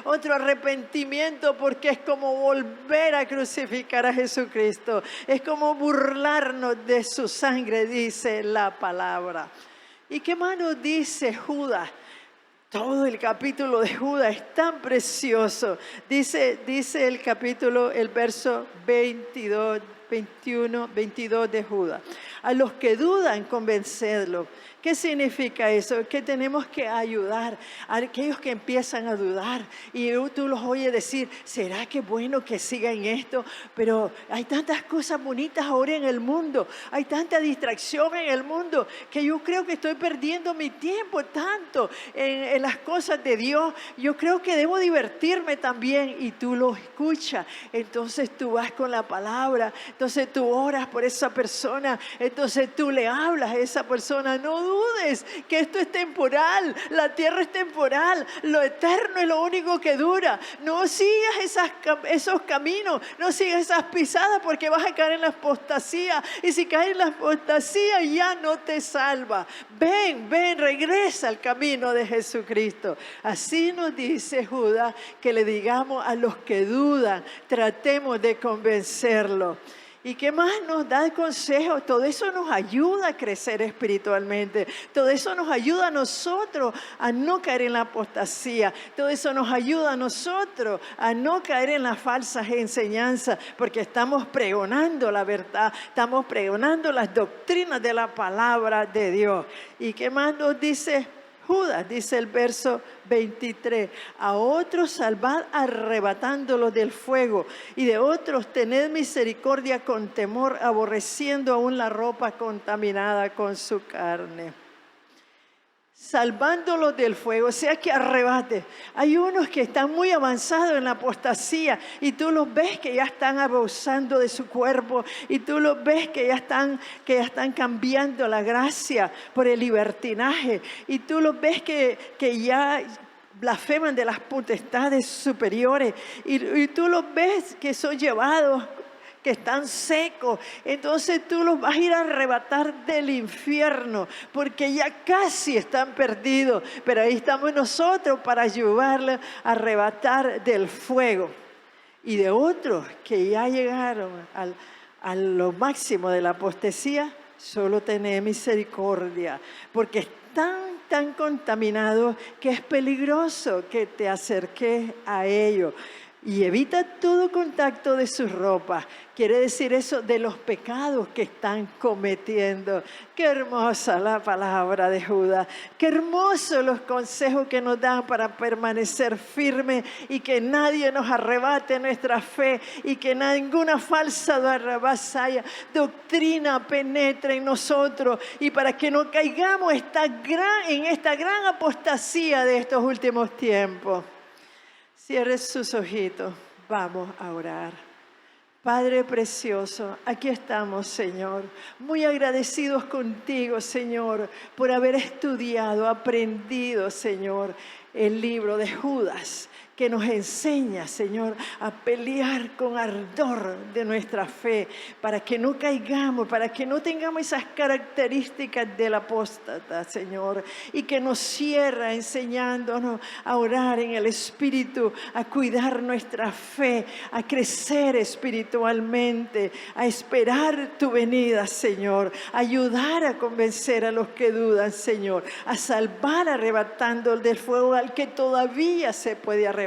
otro arrepentimiento, porque es como volver a crucificar a Jesucristo. Es como burlarnos de su sangre, dice la palabra. ¿Y qué más nos dice Judas? Todo el capítulo de Judas es tan precioso. Dice el capítulo, el verso 22 de Judas. A los que dudan, convencedlos. ¿Qué significa eso? Que tenemos que ayudar a aquellos que empiezan a dudar. Y tú los oyes decir, ¿será que es bueno que sigan esto? Pero hay tantas cosas bonitas ahora en el mundo. Hay tanta distracción en el mundo que yo creo que estoy perdiendo mi tiempo tanto en las cosas de Dios. Yo creo que debo divertirme también. Y tú lo escuchas. Entonces tú vas con la palabra. Entonces tú oras por esa persona. Entonces tú le hablas a esa persona. No dudes que esto es temporal, la tierra es temporal, lo eterno es lo único que dura. No sigas esos caminos, no sigas esas pisadas, porque vas a caer en la apostasía, y si caes en la apostasía ya no te salva. Ven, regresa al camino de Jesucristo. Así nos dice Judas, que le digamos a los que dudan, tratemos de convencerlos. ¿Y qué más nos da el consejo? Todo eso nos ayuda a crecer espiritualmente. Todo eso nos ayuda a nosotros a no caer en la apostasía. Todo eso nos ayuda a nosotros a no caer en las falsas enseñanzas, porque estamos pregonando la verdad, estamos pregonando las doctrinas de la palabra de Dios. ¿Y qué más nos dice Judas? Dice el verso 23, a otros salvad arrebatándolos del fuego, y de otros tened misericordia con temor, aborreciendo aún la ropa contaminada con su carne. Salvándolos del fuego, o sea que arrebate. Hay unos que están muy avanzados en la apostasía y tú los ves que ya están abusando de su cuerpo, y tú los ves que ya están cambiando la gracia por el libertinaje, y tú los ves que ya blasfeman de las potestades superiores, y tú los ves que son llevados, que están secos. Entonces tú los vas a ir a arrebatar del infierno, porque ya casi están perdidos, pero ahí estamos nosotros para ayudarles a arrebatar del fuego. Y de otros que ya llegaron a lo máximo de la apostasía, solo tener misericordia, porque están tan contaminados que es peligroso que te acerques a ellos. y evita todo contacto de sus ropas. Quiere decir eso de los pecados que están cometiendo. Qué hermosa la palabra de Judas. Qué hermosos los consejos que nos dan para permanecer firmes y que nadie nos arrebate nuestra fe y que ninguna falsa doctrina penetre en nosotros y para que no caigamos en esta gran apostasía de estos últimos tiempos. Cierre sus ojitos, vamos a orar. Padre precioso, aquí estamos, Señor, muy agradecidos contigo, Señor, por haber estudiado, aprendido, Señor, el libro de Judas, que nos enseña, Señor, a pelear con ardor de nuestra fe, para que no caigamos, para que no tengamos esas características del apóstata, Señor, y que nos cierra enseñándonos a orar en el Espíritu, a cuidar nuestra fe, a crecer espiritualmente, a esperar tu venida, Señor, a ayudar a convencer a los que dudan, Señor, a salvar arrebatando del fuego al que todavía se puede arrebatar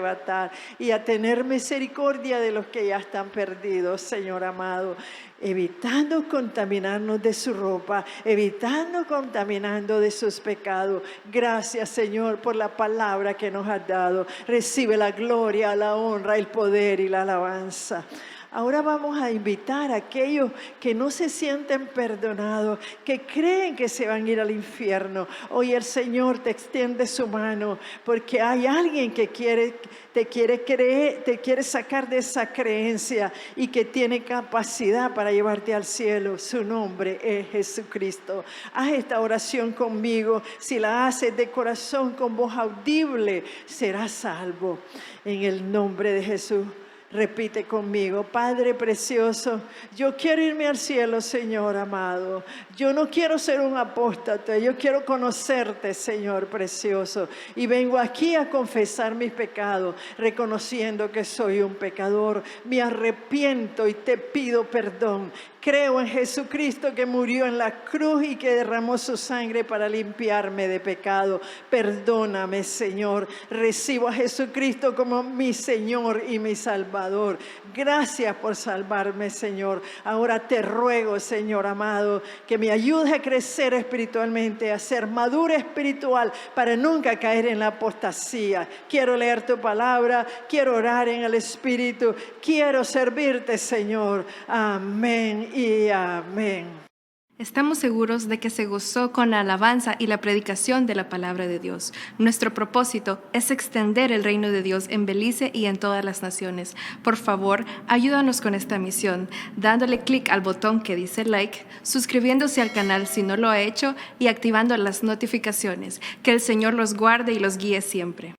y a tener misericordia de los que ya están perdidos, Señor amado, evitando contaminarnos de su ropa, evitando contaminando de sus pecados. Gracias, Señor, por la palabra que nos has dado. Recibe la gloria, la honra, el poder y la alabanza. Ahora vamos a invitar a aquellos que no se sienten perdonados, que creen que se van a ir al infierno. Hoy el Señor te extiende su mano porque hay alguien que te quiere sacar de esa creencia y que tiene capacidad para llevarte al cielo. Su nombre es Jesucristo. Haz esta oración conmigo. Si la haces de corazón con voz audible, serás salvo. En el nombre de Jesús. Repite conmigo: Padre precioso, yo quiero irme al cielo, Señor amado. Yo no quiero ser un apóstata, yo quiero conocerte, Señor precioso. Y vengo aquí a confesar mis pecados, reconociendo que soy un pecador. Me arrepiento y te pido perdón. Creo en Jesucristo que murió en la cruz y que derramó su sangre para limpiarme de pecado. Perdóname, Señor. Recibo a Jesucristo como mi Señor y mi Salvador. Gracias por salvarme, Señor. Ahora te ruego, Señor amado, que me ayudes a crecer espiritualmente, a ser madura espiritual para nunca caer en la apostasía. Quiero leer tu palabra, quiero orar en el Espíritu, quiero servirte, Señor. Amén y amén. Estamos seguros de que se gozó con la alabanza y la predicación de la palabra de Dios. Nuestro propósito es extender el reino de Dios en Belice y en todas las naciones. Por favor, ayúdanos con esta misión, dándole clic al botón que dice like, suscribiéndose al canal si no lo ha hecho y activando las notificaciones. Que el Señor los guarde y los guíe siempre.